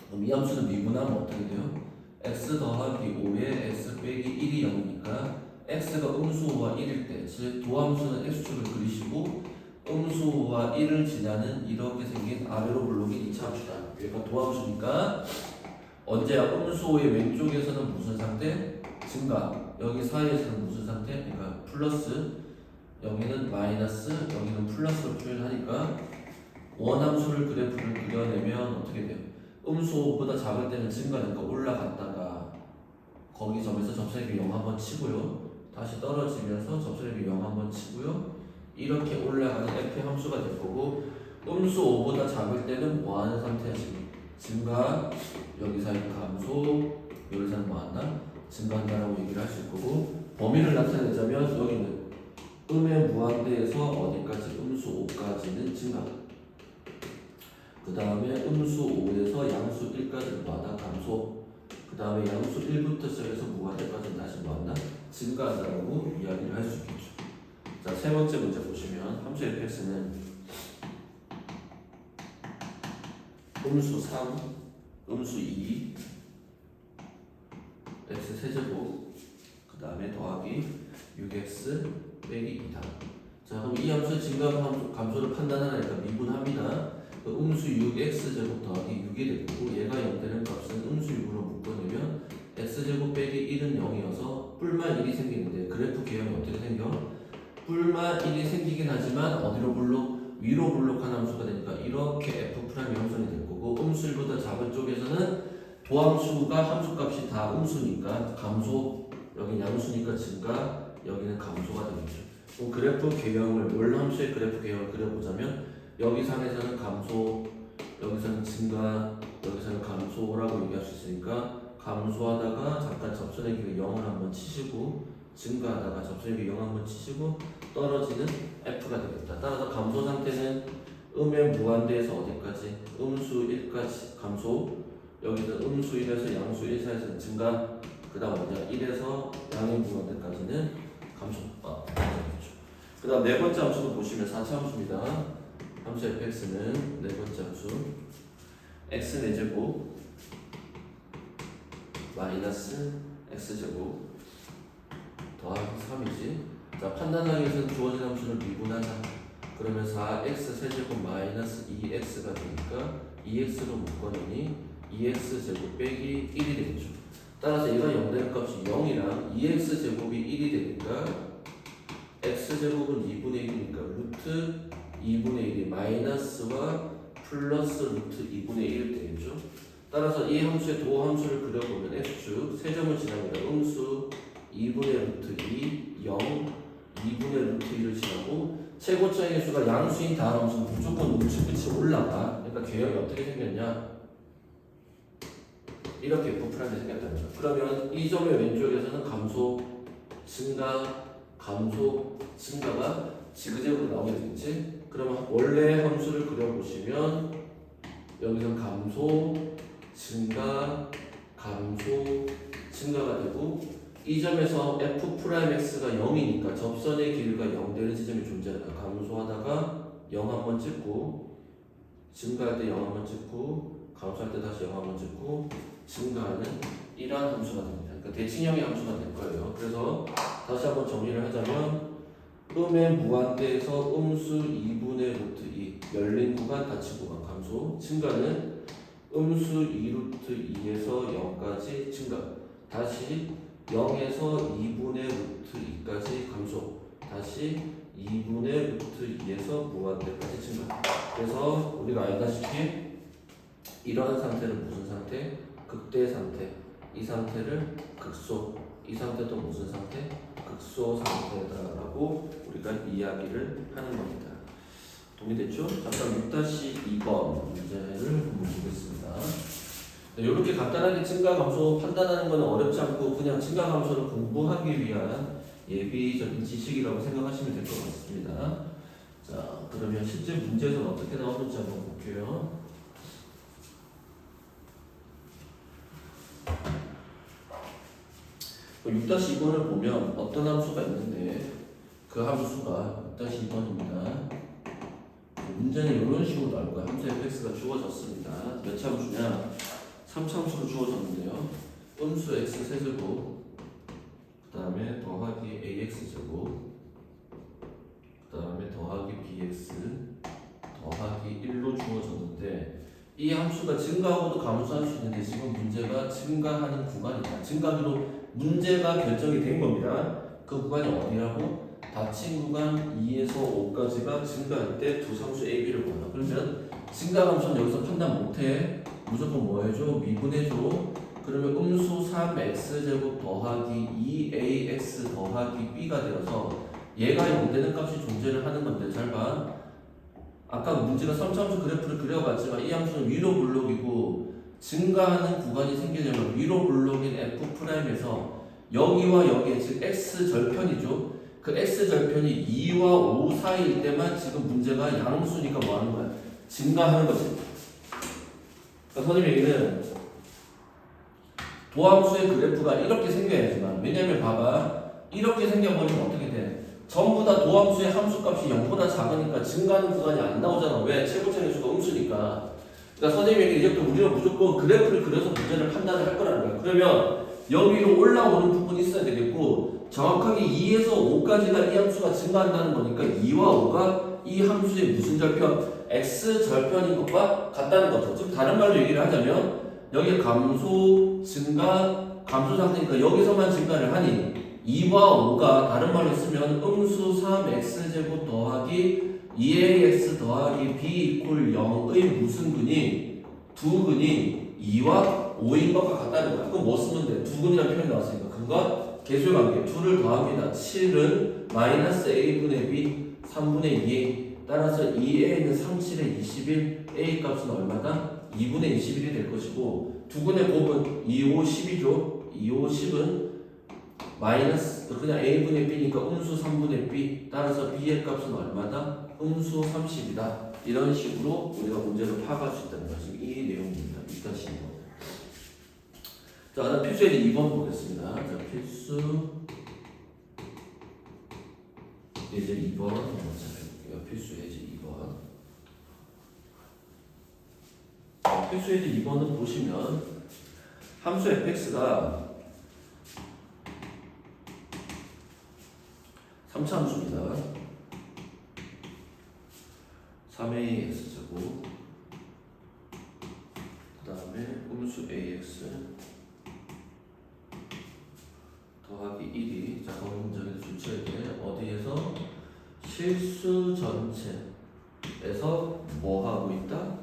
그럼 이 함수는 미분하면 어떻게 돼요? x 더하기 5의 x 빼기 1이 0이니까 x가 음수와 1일 때, 즉 도함수는 x축을 그리시고 음수와 1을 지나는 이렇게 생긴 아래로 물러긴 2차 함수다. 얘가 도함수니까 언제야? 음수의 왼쪽에서는 무슨 상태? 증가. 여기 사이에서는 무슨 상태? 그러니까 플러스. 여기는 마이너스, 여기는 플러스로 표현하니까 원함수를 그래프를 그려내면 어떻게 돼요? 음수보다 작을 때는 증가니까 올라갔다가 거기 점에서 접선의 0 한번 치고요. 다시 떨어지면서 접선의 0 한번 치고요. 이렇게 올라가는 f 함수가 될 거고 음수 5보다 작을 때는 뭐하는 상태야? 지금 증가, 여기서는 감소, 여기서는 뭐한다? 증가한다라고 얘기를 할 수 있을 거고 범위를 나타내자면 여기는 음의 무한대에서 어디까지? 음수 5까지는 증가. 그 다음에 음수 5에서 양수 1까지 뭐하다? 감소. 그 다음에 양수 1부터 시작해서 무한대까지 다시 뭐한다? 증가한다고 이야기를 할 수 있겠죠. 자, 세 번째 문제 보시면 함수 fx는 음수 3, 음수 2, x 세제곱, 그 다음에 더하기 6x 빼기 2다. 자, 그럼 이 함수의 증가 감소를 판단하니까 미분합니다. 음수 6x제곱 더하기 6이 되고 얘가 0 되는 값은 음수 6으로 묶어내면 x제곱 빼기 1은 0이어서 뿔만 1이 생기는데 그래프 개형이 어떻게 생겨? 뿔만 1이 생기긴 하지만 어디로 블록? 위로 블록한 함수가 되니까 이렇게 f' 형성이 될 거고 음수 1보다 작은 쪽에서는 도함수가 함수값이 다 음수니까 감소, 여기 양수니까 증가, 여기는 감소가 되겠죠. 그럼 그래프 개형을 원 함수의 그래프 개형을 그려보자면 여기 상에서는 감소, 여기서는 증가, 여기서는 감소라고 얘기할 수 있으니까 감소하다가 잠깐 접선의 기회 0을 한번 치시고 증가하다가 접선의 기회 0 한번 치시고 떨어지는 F가 되겠다. 따라서 감소 상태는 음의 무한대에서 어디까지? 음수 1까지 감소, 여기서 음수 1에서 양수 1 사이에서 증가, 그 다음 뭐냐 1에서 양의 무한대까지는 감소. 그 다음 네 번째 함수도 보시면 4차 함수입니다. 함수 fx는 네 번째 함수 x 4제곱 마이너스 x제곱 더하기 3이지. 자, 판단하기 위해서는 주어진 함수를 미분하자. 그러면 4x 세제곱 마이너스 2x가 되니까 2x로 묶어놓으니 2x제곱 빼기 1이 되겠죠. 따라서 얘가 0 되는 값이 0이랑 2x제곱이 1이 되니까 x제곱은 2분의 1이니까 루트 2분의 1이 마이너스와 플러스 루트 2분의 1 되겠죠. 따라서 이 함수의 도함수를 그려보면 x축 세점을 지납니다. 음수 2분의 루트 2, 0, 2분의 루트 2를 지나고 최고차의 수가 양수인 다음 함수는 무조건 우측 끝이 올라가. 그러니까 개형이 어떻게 생겼냐? 이렇게 F'이 생겼다는 거죠. 그러면 이 점의 왼쪽에서는 감소, 증가, 감소, 증가가 지그재그로 나오게 되겠지? 그러면 원래 함수를 그려보시면 여기서 감소, 증가, 감소, 증가가 되고 이 점에서 f'x가 0이니까 접선의 길이가 0 되는 지점이 존재한다. 감소하다가 0 한번 찍고 증가할 때 0 한번 찍고 감소할 때 다시 0 한번 찍고 증가하는 이러한 함수가 됩니다. 그러니까 대칭형의 함수가 될 거예요. 그래서 다시 한번 정리를 하자면 음의 무한대에서 음수 2분의 루트 2 열린 구간 닫힌 구간 감소, 증가는 음수 2루트 2에서 0까지 증가, 다시 0에서 2분의 루트 2까지 감소, 다시 2분의 루트 2에서 무한대까지 증가. 그래서 우리가 알다시피 이러한 상태는 무슨 상태? 극대 상태. 이 상태를 극소, 이 상태도 무슨 상태? 극소 상태다라고 우리가 이야기를 하는 겁니다. 동의됐죠? 잠깐 6-2번 문제를 보겠습니다. 이렇게 간단하게 증가 감소 판단하는 것은 어렵지 않고 그냥 증가 감소를 공부하기 위한 예비적인 지식이라고 생각하시면 될 것 같습니다. 자, 그러면 실제 문제에서는 어떻게 나오는지 한번 볼게요. 6-2번을 보면 어떤 함수가 있는데 그 함수가 6-2번입니다. 문제는 이런 식으로 나올 거예요. 함수 fx가 주어졌습니다. 몇 차 함수냐? 3차 함수로 주어졌는데요. 음수 x 세제곱, 그 다음에 더하기 ax 제곱, 그 다음에 더하기 bx, 더하기 1로 주어졌는데 이 함수가 증가하고도 감소할 수 있는데 지금 문제가 증가하는 구간이다. 증가비로 문제가 결정이 된 겁니다. 그 구간이 어디라고? 닫힌 구간 2에서 5까지가 증가할 때 두 상수 A, B를 구한다. 그러면 증가 감소는 여기서 판단 못해. 무조건 뭐 해줘? 미분해줘. 그러면 음수 3x제곱 더하기 2ax 더하기 b가 되어서 얘가 0 되는 값이 존재를 하는 건데 잘 봐. 아까 문제가 3차함수 그래프를 그려봤지만 이 함수는 위로 블록이고 증가하는 구간이 생기려면 위로 블록인 F'에서 여기와 여기에 즉 X절편이죠. 그 X절편이 2와 5 사이일 때만 지금 문제가 양수니까 뭐 하는 거야? 증가하는 거지. 그러니까 선생님 얘기는 도함수의 그래프가 이렇게 생겨야지만, 왜냐면 봐봐, 이렇게 생겨버리면 어떻게 돼? 전부 다 도함수의 함수값이 0보다 작으니까 증가하는 구간이 안 나오잖아. 왜? 최고차의 수가 음수니까. 그러니까 선생님이 이제부터 우리가 무조건 그래프를 그려서 문제를 판단을 할 거라는 거야. 그러면 여기로 올라오는 부분이 있어야 되겠고, 정확하게 2에서 5까지가 이 함수가 증가한다는 거니까 2와 5가 이 함수의 무슨 절편? X절편인 것과 같다는 거죠. 즉 다른 말로 얘기를 하자면 여기 감소, 증가, 감소 상태니까 여기서만 증가를 하니 2와 5가 다른 말로 쓰면 음수 3x제곱 더하기 2ax 더하기 b 이퀄 0의 무슨 근이? 두 근이 2와 5인 것과 같다는 거야. 그럼 뭐 쓰면 돼? 두 근이라는 표현이 나왔으니까 근과 계수의 관계 2를 더합니다. 7은 마이너스 a분의 b 3분의 2a. 따라서 2a는 3, 7에 21, a 값은 얼마다? 2분의 21이 될 것이고 두 근의 곱은 2, 5, 10이죠. 2, 5, 10은 마이너스 그냥 a분의 b니까 음수 3분의 b. 따라서 b의 값은 얼마다? 음수 30이다. 이런 식으로 우리가 문제를 파악할 수 있다는 거지. 이 내용입니다. 6-2번. 자, 필수 예제 2번 보겠습니다. 자, 필수 예제 2번 한번 찾아볼게요. 필수 예제 2번. 자, 필수 예제 2번은 보시면 함수 fx가 3차 함수입니다. 3ax제곱 그 다음에 음수 ax 더하기 1이 자 거기 문장에서 주체에 어디에서 실수 전체에서 뭐 하고 있다?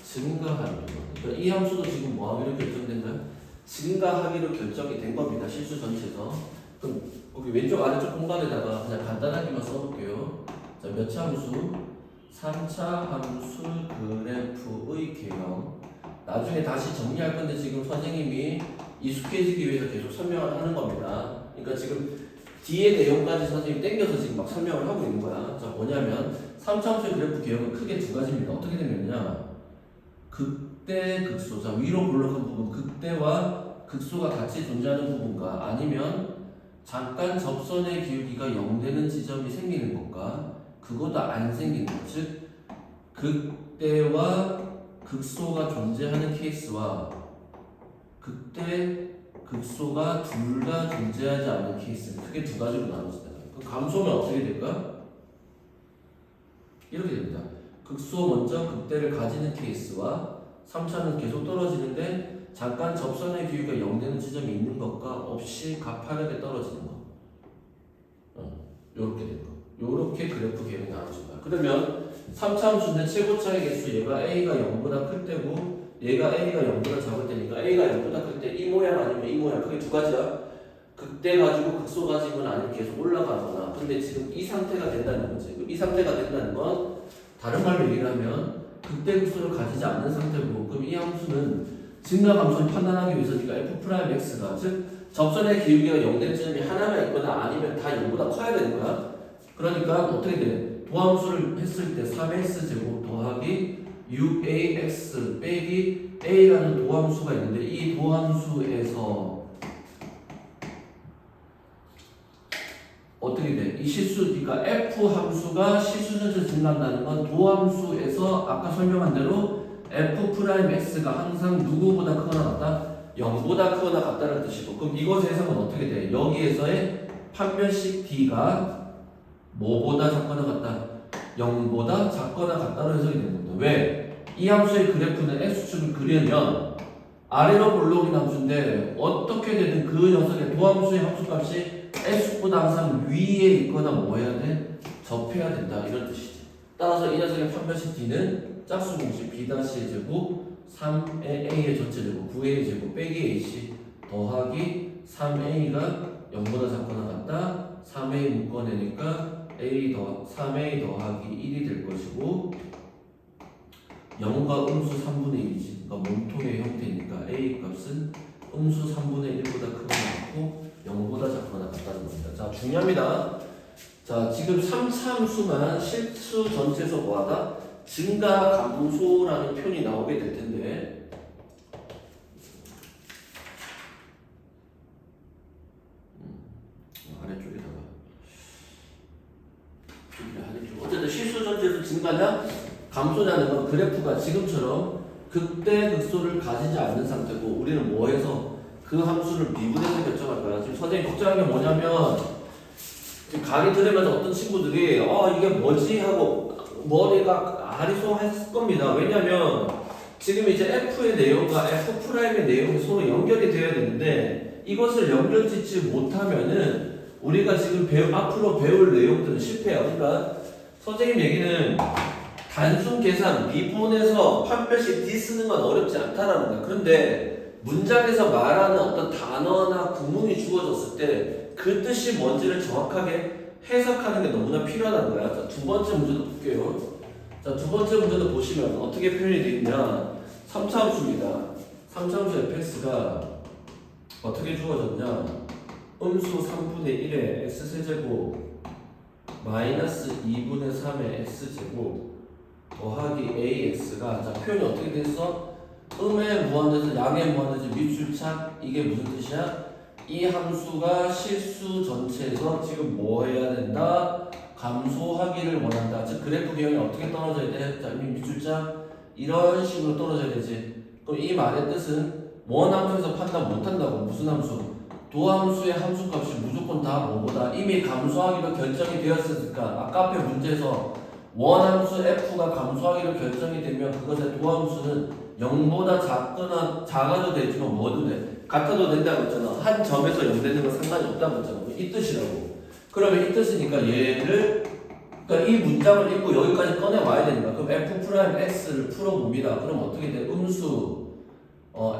증가하기로. 그러니까 이 함수도 지금 뭐 하기로 결정된가요? 증가하기로 결정이 된 겁니다. 실수 전체에서. 그럼 여기 왼쪽 아래쪽 공간에다가 그냥 간단하게만 써볼게요. 자, 몇 차 함수? 3차 함수 그래프의 개형. 나중에 다시 정리할 건데 지금 선생님이 익숙해지기 위해서 계속 설명을 하는 겁니다. 그러니까 지금 뒤에 내용까지 선생님이 땡겨서 지금 막 설명을 하고 있는 거야. 자, 뭐냐면 3차 함수의 그래프 개형은 크게 두 가지입니다. 어떻게 되면요, 극대, 극소. 자, 위로 볼록한 부분 극대와 극소가 같이 존재하는 부분과 아니면 잠깐 접선의 기울기가 0 되는 지점이 생기는 것과 그것도 안 생기는 것. 즉 극대와 극소가 존재하는 케이스와 극대, 극소가 둘 다 존재하지 않는 케이스는 크게 두 가지로 나눠진다. 그럼 감소는 어떻게 될까? 이렇게 됩니다. 극소 먼저 극대를 가지는 케이스와 3차는 계속 떨어지는데 잠깐 접선의 기울기가 0 되는 지점이 있는 것과 없이 가파르게 떨어지는 것. 요렇게 된 거. 요렇게 그래프 개형이 나눠진다. 그러면 3차 함수인데 최고차의 개수 얘가 a가 0보다 클 때고 얘가 a가 0보다 작을 때니까 a가 0보다 클 때 이 모양 아니면 이 모양. 그게 두 가지야. 극대 가지고 극소 가지고는 아니면 계속 올라가거나. 근데 지금 이 상태가 된다는 거지. 이 상태가 된다는 건 다른 말로 얘기를 하면 극대 극소를 가지지 않는 상태고, 그럼 이 함수는 증가 감소를 판단하기 위해서 네가 f'x가 즉 접선의 기울기가 0 되는 지점이 하나가 있거나 아니면 다 0보다 커야 되는 거야. 그러니까 어떻게 돼? 도함수를 했을 때 3x 제곱 더하기 6ax 빼기 a라는 도함수가 있는데 이 도함수에서 어떻게 돼? 이 실수, 그러니까 f 함수가 실수 전체 증가한다는 건 도함수에서 아까 설명한 대로 f'x가 항상 누구보다 크거나 같다? 0보다 크거나 같다는 뜻이고, 그럼 이것의 해석은 어떻게 돼? 여기에서의 판별식 d가 뭐보다 작거나 같다? 0보다 작거나 같다로 해석이 되는 겁니다. 왜? 이 함수의 그래프는 x축을 그리면 아래로 볼록인 함수인데 어떻게 되든 그 녀석의 도함수의 함수값이 x축보다 항상 위에 있거나 뭐 해야 돼? 접해야 된다, 이런 뜻이지. 따라서 이 녀석의 판별식 d는 짝수 공식 b-의 제곱 3a의 전체 제곱 9a의 제곱 빼기 ac 더하기 3a가 0보다 작거나 같다 3a 묶어내니까 3a 더하기 1이 될 것이고 0과 음수 3분의 1이지. 그러니까 몸통의 형태니까 a 값은 음수 3분의 1보다 크거나 같고 0보다 작거나 같다는 겁니다. 자, 중요합니다. 자, 지금 3차 함수만 실수 전체에서 뭐하다? 증가 감소라는 표현이 나오게 될 텐데 아래쪽에다가 어쨌든 실수 전체에서 증가냐 감소냐는 건 그래프가 지금처럼 극대 극소를 가지지 않는 상태고 우리는 뭐해서 그 함수를 미분해서 결정할 거야. 지금 선생님이 걱정하는 게 뭐냐면 지금 강의 들으면서 어떤 친구들이 이게 뭐지 하고 머리가 아리송했을 겁니다. 왜냐면 지금 이제 F의 내용과 F'의 내용이 서로 연결이 되어야 되는데 이것을 연결짓지 못하면은 우리가 지금 앞으로 배울 내용들은 실패해요. 그러니까 선생님 얘기는 단순 계산, 미분해서 판별식 D 쓰는 건 어렵지 않다라는 거야. 그런데 문장에서 말하는 어떤 단어나 구문이 주어졌을 때 그 뜻이 뭔지를 정확하게 해석하는 게 너무나 필요하다는 거야. 자, 두 번째 문제도 볼게요. 자, 두 번째 문제도 보시면 어떻게 표현이 되어 있냐. 3차 함수입니다. 3차 함수 fx가 어떻게 주어졌냐. 음수 3분의 1의 x세제곱 마이너스 2분의 3의 x제곱 더하기 ax가 자, 표현이 어떻게 됐어? 음의 무한대에서 양의 무한대에서 밑줄착 이게 무슨 뜻이야? 이 함수가 실수 전체에서 지금 뭐 해야 된다? 감소하기를 원한다. 즉 그래프 기형이 어떻게 떨어져야 돼? 자, 이 밑줄짝 이런 식으로 떨어져야 되지. 그럼 이 말의 뜻은 원함수에서 판단 못한다고. 무슨 함수? 도함수의 함수값이 무조건 다 뭐보다 이미 감소하기로 결정이 되었으니까 아까 앞에 문제에서 원함수 f가 감소하기로 결정이 되면 그것의 도함수는 0보다 작거나 작아도 되지만 뭐도 돼? 같아도 된다고 했잖아. 한 점에서 0 되는 건 상관이 없다고 했잖아. 이 뜻이라고. 그러면 이 뜻이니까 얘를 그러니까 이 문장을 읽고 여기까지 꺼내 와야 되니까 그럼 f'x를 풀어봅니다. 그럼 어떻게 돼? 음수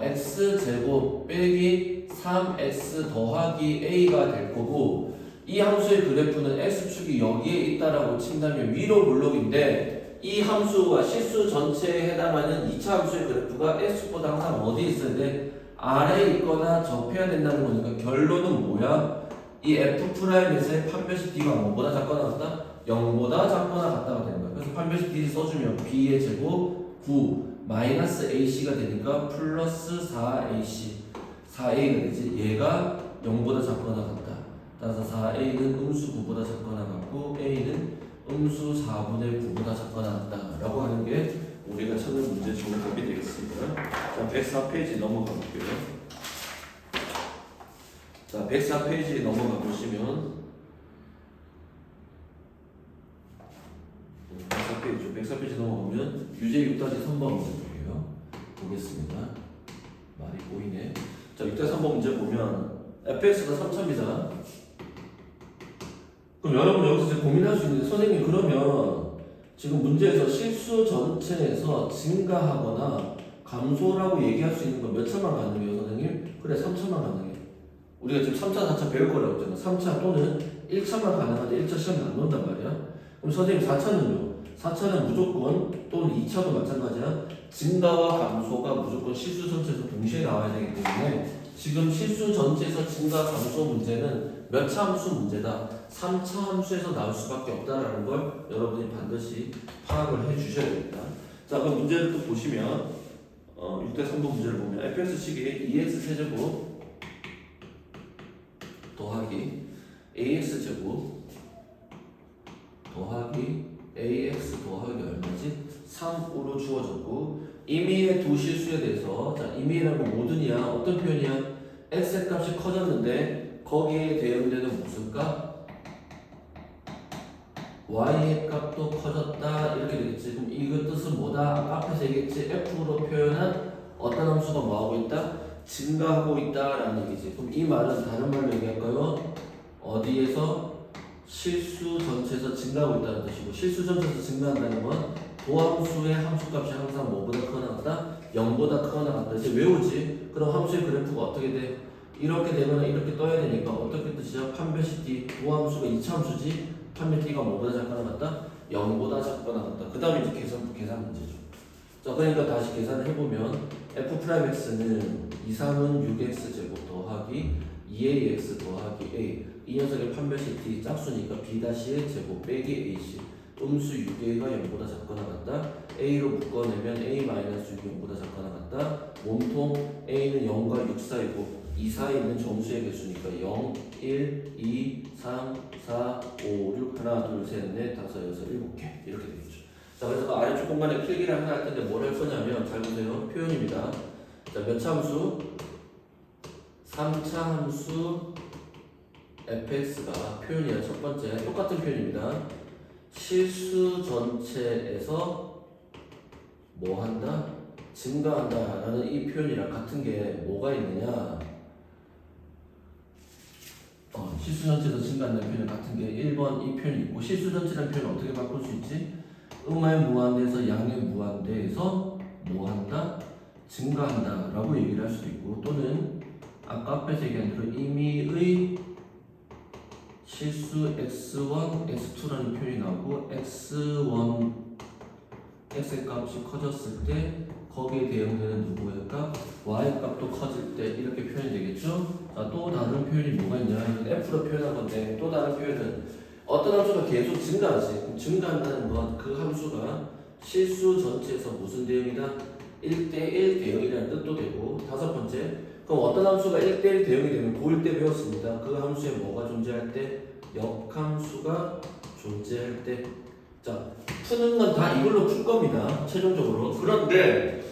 x제곱 빼기 3x 더하기 a가 될 거고 이 함수의 그래프는 x축이 여기에 있다라고 친다면 위로 블록인데 이 함수가 실수 전체에 해당하는 2차 함수의 그래프가 x축보다 항상 어디에 있어야 돼? 아래에 있거나 접해야 된다는 거니까 결론은 뭐야? 이 f'에서의 판별식 d가 뭐보다 작거나 같다? 0보다 작거나 같다가 되는 거야. 그래서 판별식 d 써주면 b의 제곱 9 마이너스 ac가 되니까 플러스 4ac 4a가 되지. 얘가 0보다 작거나 같다. 따라서 4a는 음수 9보다 작거나 같고 a는 음수 4분의 9보다 작거나 같다 라고 하는 게 우리가 찾는 문제 정답이 되겠습니다. 자, 104페이지 넘어가 볼게요. 자, 104페이지 넘어가 보시면 104페이지 넘어가면 유제 6-3번 문제 볼게요. 보겠습니다. 말이 보이네. 자, 6-3번 문제 보면 fx가 3차입니다. 그럼 여러분 여기서 이제 고민할 수 있는데 선생님 그러면 지금 문제에서 실수 전체에서 증가하거나 감소라고 얘기할 수 있는 건 몇 차만 가능해요 선생님? 그래 3차만 가능해. 우리가 지금 3차, 4차 배울 거라고 했잖아. 3차 또는 1차만 가능한데 1차 시험에 안 논단 말이야. 그럼 선생님 4차는요? 4차는 무조건 또는 2차도 마찬가지야. 증가와 감소가 무조건 실수 전체에서 동시에 나와야 되기 때문에 지금 실수 전체에서 증가 감소 문제는 몇 차 함수 문제다. 3차 함수에서 나올 수밖에 없다라는 걸 여러분이 반드시 파악을 해 주셔야 됩니다. 자, 그럼 문제를 또 보시면 6-3번 문제를 보면 fx식이 2x 세제곱 더하기 ax제곱 더하기 ax 더하기 얼마지? 3으로 주어졌고 임의의 두 실수에 대해서 자 임의라는 건 모든이야. 어떤 표현이야? x의 값이 커졌는데 거기에 대응되는 무슨 값? y의 값도 커졌다 이렇게 되겠지. 그럼 이거 뜻은 뭐다? 앞에서 얘기했지. f로 표현한 어떤 함수가 뭐하고 있다? 증가하고 있다라는 얘기지. 그럼 이 말은 다른 말로 얘기할까요? 어디에서? 실수 전체에서 증가하고 있다는 뜻이고 실수 전체에서 증가한다는 건 도함수의 함수값이 항상 뭐보다 크거나 같다? 0보다 크거나 같다. 이제 외우지? 그럼 함수의 그래프가 어떻게 돼? 이렇게 되거나 이렇게 떠야 되니까 어떻게 뜻이야? 판별식 d 도함수가 2차 함수지? 판별 d가 뭐보다 작거나 같다? 0보다 작거나 같다. 그 다음에 이제 계산 문제죠. 자, 그러니까 다시 계산을 해보면 f'x는 2, 3은 6x제곱 더하기 2ax 더하기 a 이 녀석의 판별식 d 짝수니까 b-의 제곱 빼기 ac 음수 6a가 0보다 작거나 같다. a로 묶어내면 a-6이 0보다 작거나 같다. 몸통 a는 0과 6 사이고 2 사이에 있는 정수의 개수니까 0, 1, 2, 3, 4, 5, 6 하나, 둘, 셋, 넷, 다섯, 여섯, 일곱 개 이렇게 되겠죠. 자, 그래서 그 아래쪽 공간에 필기를 하나 할 텐데 뭘 할 거냐면 잘 보세요. 표현입니다. 자, 몇 차 함수? 3차 함수 fx가 표현이야. 첫 번째 똑같은 표현입니다. 실수 전체에서 뭐 한다? 증가한다 라는 이 표현이랑 같은 게 뭐가 있느냐? 실수 전체에서 증가한다는 표현 같은 게 1번 이 표현이 있고 실수 전체라는 표현을 어떻게 바꿀 수 있지? 음의 무한대에서 양의 무한대에서 뭐 한다? 증가한다 라고 얘기를 할 수도 있고 또는 아까 앞에서 얘기한 대로 임의의 실수 x1, x2라는 표현이 나오고 x1, x의 값이 커졌을 때 거기에 대응되는 누구의 값? y의 값도 커질 때 이렇게 표현이 되겠죠? 자, 또 다른 표현이 뭐가 있냐? 이건 f로 표현한 건데 또 다른 표현은 어떤 함수가 계속 증가하지. 증가한다는 건 그 함수가 실수 전체에서 무슨 대응이다? 1대1 대응이라는 뜻도 되고, 다섯 번째, 그럼 어떤 함수가 1대1 대응이 되면 고1 때 배웠습니다. 그 함수에 뭐가 존재할 때? 역함수가 존재할 때. 자, 푸는 건 다 이걸로 풀 겁니다. 최종적으로. 그런데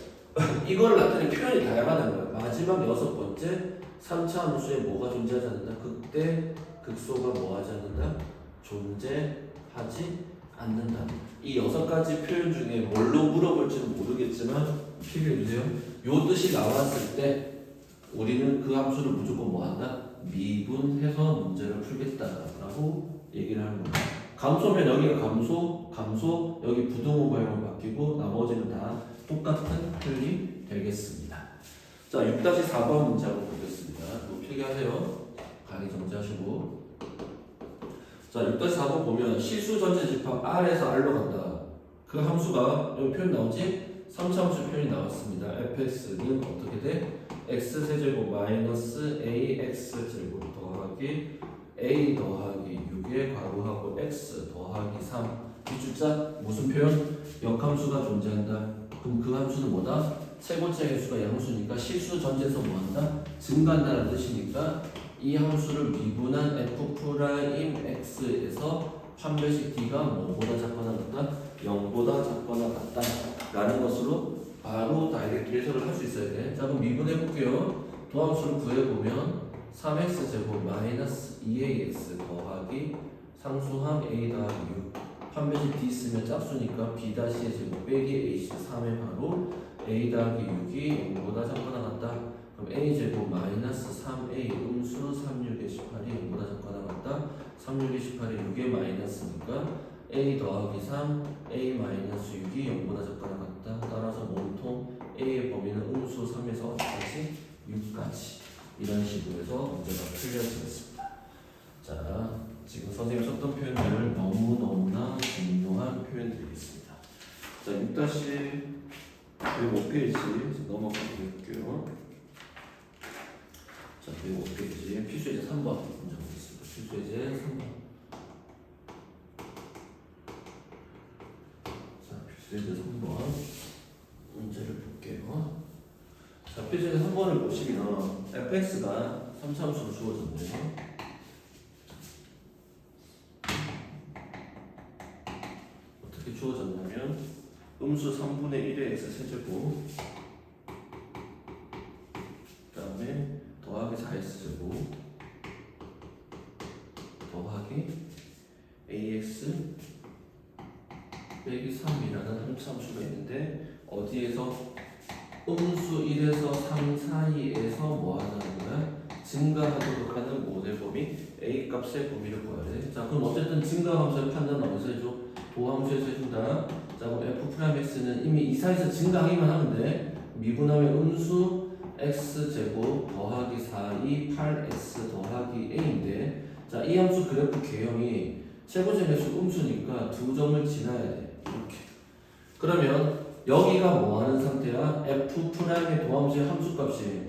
이거를 나타내는 표현이 다양하다는 거예요. 마지막 여섯 번째, 3차 함수에 뭐가 존재하지 않는다? 그때 극소가 뭐하지 않는다? 존재하지 않는다. 이 여섯 가지 표현 중에 뭘로 물어볼지는 모르겠지만 필기해주세요. 요 뜻이 나왔을 때 우리는 그 함수를 무조건 뭐한다? 미분해서 문제를 풀겠다라고 얘기를 하는 거예요. 감소면 여기가 감소, 여기 부등호 모양으로 바뀌고 나머지는 다 똑같은 표현이 되겠습니다. 자, 6-4번 문제 한번 보겠습니다. 이거 필기하세요. 강의 정지하시고. 자, 6-4번 보면 실수 전체 집합 R에서 R로 간다. 그 함수가 여기 표현 나오지? 3차 함수 표현이 나왔습니다. fx는 어떻게 돼? x세제곱 마이너스 ax제곱 더하기 a 더하기 6에 괄호하고 x 더하기 3. 이 줄자 무슨 표현? 역함수가 존재한다. 그럼 그 함수는 뭐다? 최고차 개수가 양수니까 실수 전체에서 뭐한다? 증가한다는 뜻이니까 이 함수를 미분한 f'x에서 판별식 d가 뭐보다 작거나 같다? 0보다 작거나 같다 라는 것으로 바로 다이렉트 해석을 할 수 있어야 돼. 자, 그럼 미분해 볼게요. 도함수를 구해보면 3x제곱 마이너스 2ax 더하기 상수항 a 더하기 6. 판별식 d 쓰면 짝수니까 b 다시의 제곱 빼기 ac 3의 바로 a 더하기 6이 0보다 작거나 같다. 그럼 a 제곱 마이너스 3a 음수 36의 18이 0보다 작거나 같다. 36의 18이 6의 마이너스니까 a 더하기 3 a 마이너스 6이 0보다 작거나 같다. 따라서 몸통 a의 범위는 음수 3에서 어디까지? 6까지. 이런 식으로 해서 문제가 풀려지겠습니다. 자, 지금 선생님이 썼던 표현들 너무너무나 중요한 표현들이겠습니다. 자, 6-105페이지 넘어가 볼게요. 자, 105페이지 필수예제 3번 문제 보겠습니다. 필수예제 3번. 자, 필수예제 3번 문제를 볼게요. 자, 필수예제 3번을 보시면 fx가 3차함수로 주어졌네요. 어떻게 주어졌냐면 음수 3분의 1의 x세제곱 그 다음에 더하기 4x제곱 더하기 ax 빼기 3이라는 함수가 있는데 어디에서 음수 1에서 3 사이에서 뭐 하자는 거야? 증가하도록 하는 모델 범위 a 값의 범위를 구해야 돼. 자, 그럼 어쨌든 증가함수의 판단은 어디서 해줘? 도함수에서 해준다. 자, 그럼 f'x는 이미 이 사이에서 증가하기만 하면 돼. 미분하면 음수 x제곱 더하기 4이 8x 더하기 a인데, 자, 이 함수 그래프 개형이 최고점 개수 음수니까 두 점을 지나야 돼. 이렇게. 그러면 여기가 뭐 하는 상태야? f'의 도함수의 함수값이,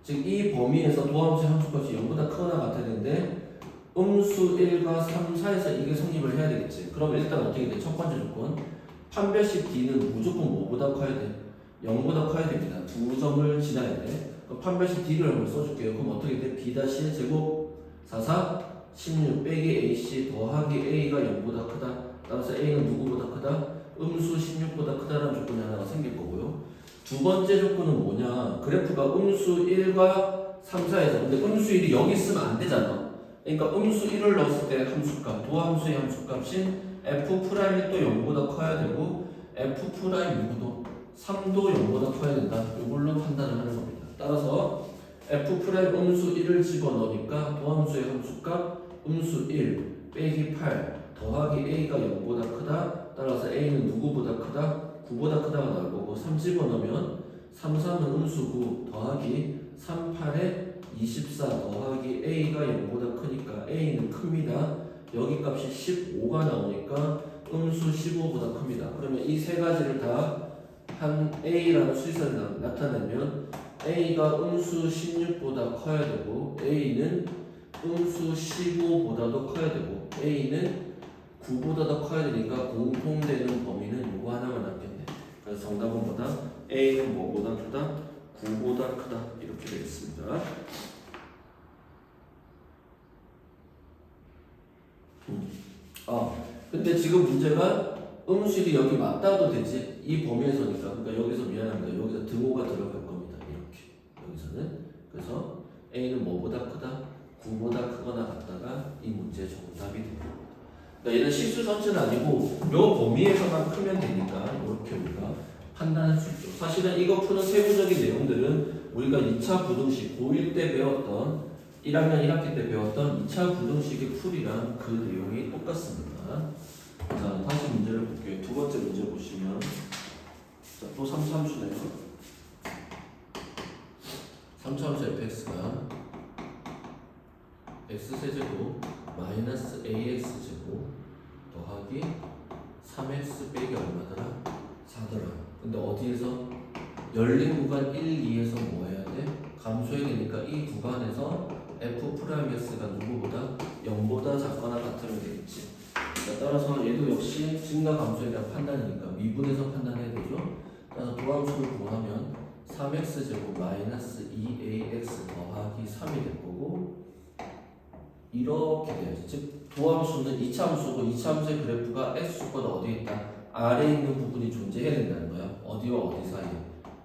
즉 이 범위에서 도함수의 함수값이 0보다 크거나 같아야 되는데 음수 1과 3 사이에서 이게 성립을 해야 되겠지. 그럼 일단 어떻게 돼? 첫 번째 조건, 판별식 d는 무조건 뭐보다 커야 돼? 0보다 커야 됩니다. 두 점을 지나야 돼. 그럼 판별식 d를 한번 써줄게요. 그럼 어떻게 돼? b 다시 제곱 44 16 빼기 ac 더하기 a가 0보다 크다. 따라서 a는 누구보다 크다? 음수 16보다 크다라는 조건이 하나가 생길 거고요. 두 번째 조건은 뭐냐? 그래프가 음수 1과 3 사이에서, 근데 음수 1이 여기 있으면 안 되잖아. 그러니까 음수 1을 넣었을 때 함수값, 도함수의 함수값인 f'이 또 0보다 커야 되고 f'도 3도 0보다 커야 된다. 이걸로 판단을 하는 겁니다. 따라서 f' 음수 1을 집어넣으니까 도함수의 함수값 음수 1 빼기 8 더하기 a가 0보다 크다. 따라서 a는 누구보다 크다? 9보다 크다가 나올 거고, 3 집어넣으면 3, 3은 음수 9 더하기 3, 8에 24 더하기 a가 0보다 크니까 a는 큽니다. 여기 값이 15가 나오니까 음수 15보다 큽니다. 그러면 이 세 가지를 다 한 a라는 수식선을 나타내면 a가 음수 16보다 커야 되고 a는 음수 15보다도 커야 되고 a는 9보다 더 커야 되니까 공통되는 범위는 이거 하나만 남겠네. 그래서 정답은 뭐다? A는 뭐보다 크다? 9보다 크다. 이렇게 되겠습니다. 근데 지금 문제가 음수일이 여기 맞다도 되지. 이 범위에서니까. 그러니까 여기서 미안합니다. 여기서 등호가 들어갈 겁니다. 이렇게. 여기서는. 그래서 A는 뭐보다 크다? 9보다 크거나 같다가 이 문제의 정답이 됩니다. 그러니까 얘는 실수 전체는 아니고 요 범위에서만 크면 되니까 이렇게 우리가 판단할 수 있죠. 사실은 이거 푸는 세부적인 내용들은 우리가 2차 부등식 고1 때 배웠던 1학년 1학기 때 배웠던 2차 부등식의 풀이랑 그 내용이 똑같습니다. 자, 다시 문제를 볼게요. 두 번째 문제 보시면 자, 또 3차함수네요. 3차함수 fx가 x세제곱 마이너스 ax제곱 더하기 3x 빼기 얼마더라? 4더라. 근데 어디에서? 열린 구간 1, 2에서 뭐 해야 돼? 감소해야 되니까 이 구간에서 f'x가 누구보다 0보다 작거나 같으면 되겠지. 자, 따라서 얘도 역시 증가 감소에 대한 판단이니까 미분해서 판단해야 되죠. 따라서 도함수를 구하면 3x제곱 마이너스 2ax 더하기 3이 될 거고 이렇게 돼야지. 즉 도함수는 2차 함수고 2차 함수의 그래프가 x축보다 어디에 있다? 아래에 있는 부분이 존재해야 된다는 거야. 어디와 어디 사이에?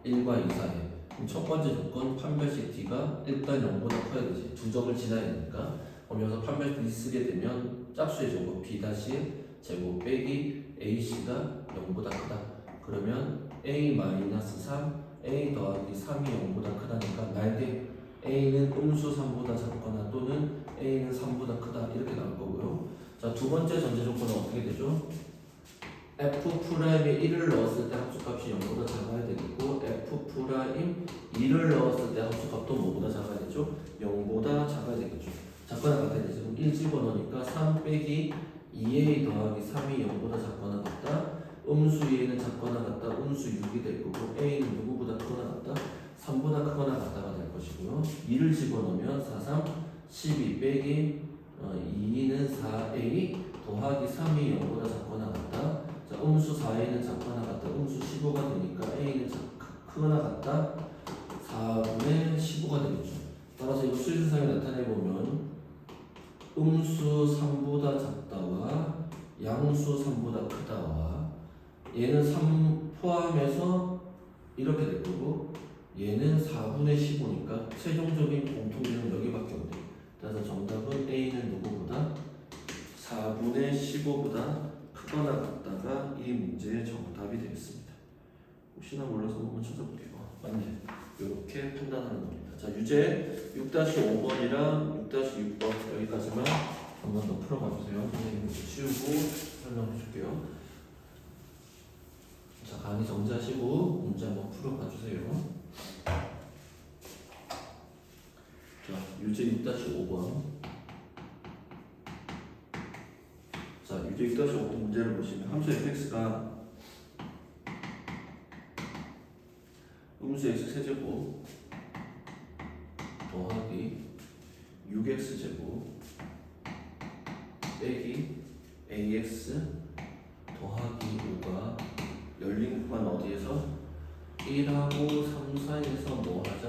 1과 2 사이에. 그럼 첫 번째 조건 판별식 t가 일단 0보다 커야 되지. 두 점을 지나야 되니까. 그럼 여기서 판별식 쓰게 되면 짝수의 제곱 b 제곱 빼기 ac가 0보다 크다. 그러면 a-3 a 더하기 3이 0보다 크다니까 날개 a는 음수 3보다 작거나 또는 a는 3보다 크다 이렇게 나올 거고요. 자, 두 번째 전제 조건은 어떻게 되죠? f'에 1을 넣었을 때 합수값이 0보다 작아야 되겠고 f'2를 넣었을 때 합수값도 뭐보다 작아야 되죠? 0보다 작아야 되겠죠. 작거나 같아야 되죠. 그럼 1 집어넣으니까 3 빼기 2a 더하기 3이 0보다 작거나 같다. 음수 2a는 작거나 같다. 음수 6이 될 거고 a는 누구보다 크거나 같다? 3보다 크거나 같다가 될 것이고요. 2를 집어넣으면 4, 3, 12 빼기 2는 4a 더하기 3이 0보다 작거나 같다. 자, 음수 4a는 작거나 같다. 음수 15가 되니까 a는 크거나 같다. 4분의 15가 되겠죠. 따라서 이거 수식상에 나타내보면 음수 3보다 작다와 양수 3보다 크다와 얘는 3 포함해서 이렇게 될 거고 얘는 4분의 15니까 최종적인 공통점은 여기밖에 없네. 따라서 정답은 A는 누구보다 4분의 15보다 크거나 같다가 이 문제의 정답이 되겠습니다. 혹시나 몰라서 한번 찾아볼게요. 맞네. 이렇게 판단하는 겁니다. 자, 유제 6-5번이랑 6-6번 여기까지만 한 번 더 풀어봐 주세요. 선생님 치우고 설명해 줄게요. 자, 강의 정지하시고 문제 한번 풀어봐 주세요. 자, 유제 6-5번. 자, 유제 6-5번 문제를 보시면 함수 fx가 음수 x 세제곱 더하기 6x제곱 빼기 ax 더하기 5가 열린 구간 어디에서? 1하고 3 사이에서 뭐 하자?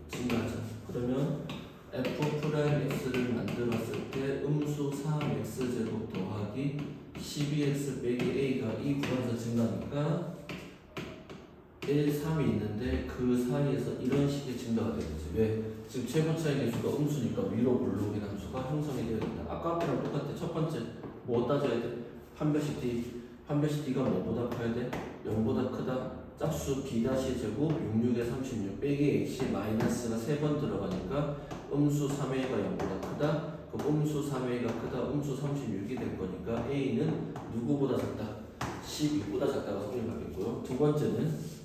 증가하자. 그러면 f'x를 만들었을 때 음수 3x제곱 더하기 12x 빼기 a가 이 구간에서 증가하니까 1, 3이 있는데 그 사이에서 이런 식의 증가가 되겠지. 왜? 지금 최고차의 개수가 음수니까 위로 올라오긴 함수가 형성이 되어야 된다. 아까 때랑 똑같아. 첫 번째 뭐 따져야 돼? 판별식 D. 판별식 D가 뭐보다 커야 돼? 0보다 크다. 짝수 B-제곱 66에 36 빼기 H 마이너스가 3번 들어가니까 음수 3A가 0보다 크다. 그럼 음수 3A가 크다. 음수 36이 될 거니까 A는 누구보다 작다? 12보다 작다가 성립하겠고요. 두 번째는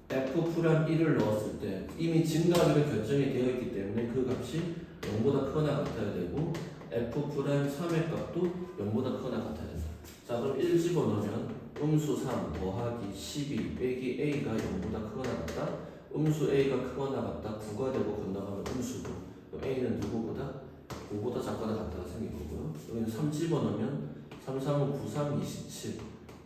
f'1을 넣었을 때 이미 증가하기로 결정이 되어 있기 때문에 그 값이 0보다 크거나 같아야 되고 f'3의 값도 0보다 크거나 같아야 된다. 자, 그럼 1 집어넣으면 음수 3 더하기 12 빼기 a가 0보다 크거나 같다. 음수 a가 크거나 같다. 9가 되고 건너가면 음수 9. 그럼 a는 누구보다? 9보다 작거나 같다가 생긴 거고요. 여기는 3 집어넣으면 3, 3은 9, 3, 27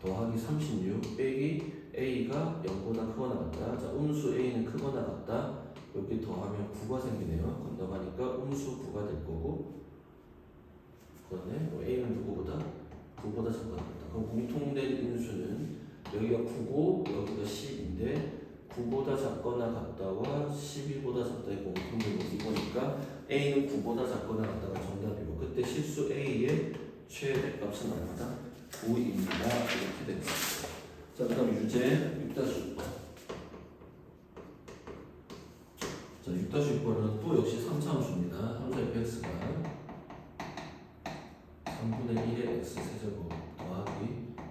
더하기 36 빼기 A가 0보다 크거나 같다. 자, 음수 A는 크거나 같다. 여기 더하면 9가 생기네요. 건너가니까 음수 9가 될 거고, 그러네. A는 누구보다? 9보다 작거나 같다. 그럼 공통된 인수는 여기가 9고 여기가 10인데 9보다 작거나 같다와 12보다 작다의 공통점이 이거니까 A는 9보다 작거나 같다가 정답이고, 그때 실수 A의 최대값은 얼마다? 9입니다. 이렇게 됩니다. 자, 그 다음 유제 6-6번. 자, 6-6번은 또 역시 3차함수입니다. 3차 fx가 3분의 1의 x 세제곱 더하기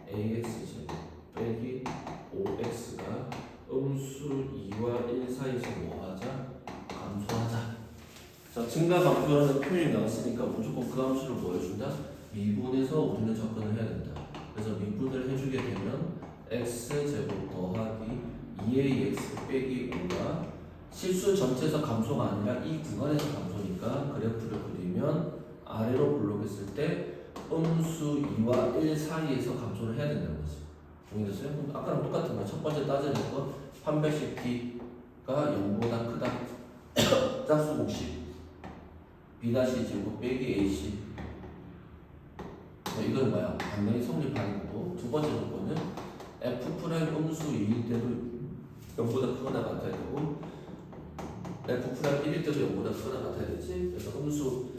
ax제곱 빼기 5x가 음수 2와 1 사이에서 뭐하자? 감소하자. 자, 증가 감소라는 표현이 나왔으니까 무조건 그 함수를 뭐 해준다? 미분해서 우리는 접근을 해야 된다. 그래서 미분을 해주게 되면 x제곱 더하기 2ax 빼기 5가 실수 전체에서 감소가 아니라 이 구간에서 감소니까 그래프를 그리면 아래로 블록했을 때 음수 2와 1 사이에서 감소를 해야 된다는 거지. 동의됐어요? 그럼 아까랑 똑같은 거야. 첫 번째 따져야 될 건 판별식 t가 0보다 크다. 짝수 공식 b-제곱 빼기 ac. 이건 뭐야? 당연히 성립하는 거고. 두 번째 조건은 f' 음수 2일 때도 0보다 크거나 같아야 되고 f' 1일 때도 0보다 크거나 같아야 되지. 그래서 음수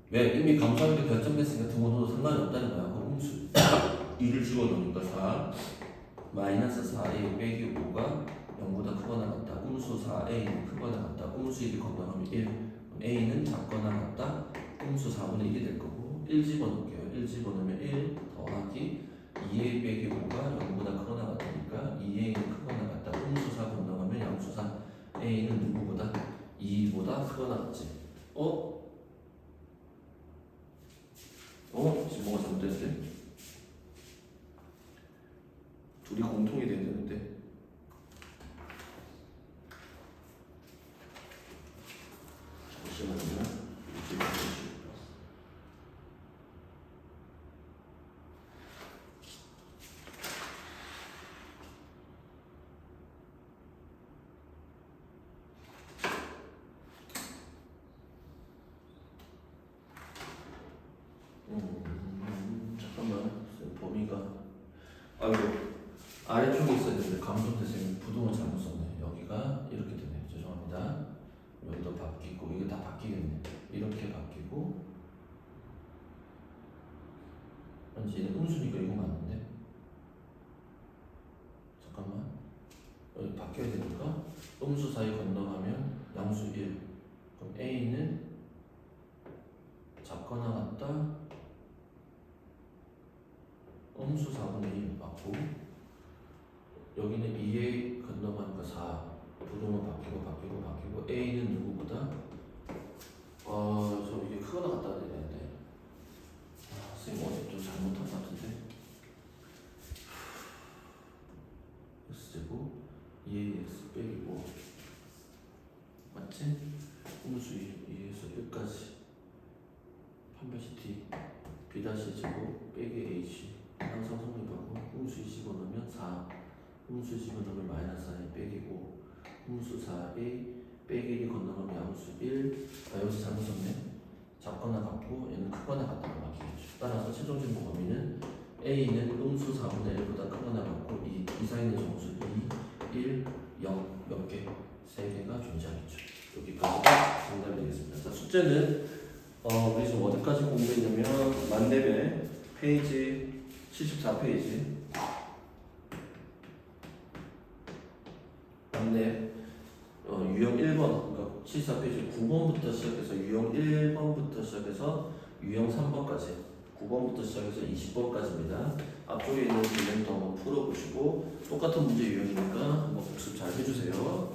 왜? 이미 감소하는 게 결정됐으니까 등호도 상관이 없다는 거야. 그럼 음수 2를 집어넣으니까 4 마이너스 4a 빼기 5가 0보다 크거나 같다. 음수 4a는 크거나 같다. 음수 1이 건너가면 1. 그럼 a는 작거나 같다. 음수 4분의 1이 될 거고 1 집어넣을게요. 1 집어넣으면 1 더하기 2a 빼기 5가 0보다 크거나 같으니까 2a는 크거나 같다. 음수 4 건너가면 양수 4 a는 누구보다? 2보다 크거나 같지. 지금 뭐가 잘못됐는데? 둘이 공통이 돼야 되는데. 잠시만요. 잠깐만. 범위가 아이고 아래쪽에 있어야 되는데 감소돼서 부동을 잘못 썼네. 여기가 이렇게 되네. 죄송합니다. 여기도 바뀌고 이게 다 바뀌겠네. 이렇게 바뀌고 아니 얘는 음수니까 이거 맞는데 잠깐만 여기 바뀌어야 되니까 음수 사이 건너가면 양수 1 그럼 A는 작거나 같다 음수 4분의 1 맞고 여기는 2A 건너가니까 4 부동은 바뀌고 A는 누구보다 저 이게 크거나 같다 해야 되는데 선생님 어제 좀 잘못한 것 같은데 X제곱 2AX 빼기 5 맞지? 음수 2에서 1까지 판별식 T B-제곱 빼기 H 항상 성립하고 음수 2 집어넣으면 4 음수 2 집어넣으면 마이너스 4에 빼기 5 음수 4a 빼기 1이 건너가면 양수 1 여기서 잘못 썼네. 작거나 같고 얘는 크거나 같다고 바뀌겠죠. 따라서 최종 진보 범위는 a는 음수 4분의 1보다 크거나 같고 이 사이는 정수 2, 1, 0 몇 개? 3개가 존재하겠죠. 여기까지가 정답이 되겠습니다. 자, 숙제는 우리 지금 어디까지 공부했냐면 만렙의 페이지 74페이지 만렙 유형 1번 그러니까 74페이지 9번부터 시작해서 유형 1번부터 시작해서 유형 3번까지 9번부터 시작해서 20번까지입니다. 앞쪽에 있는 문제도 한번 풀어보시고 똑같은 문제 유형이니까 한번 복습 잘 해주세요.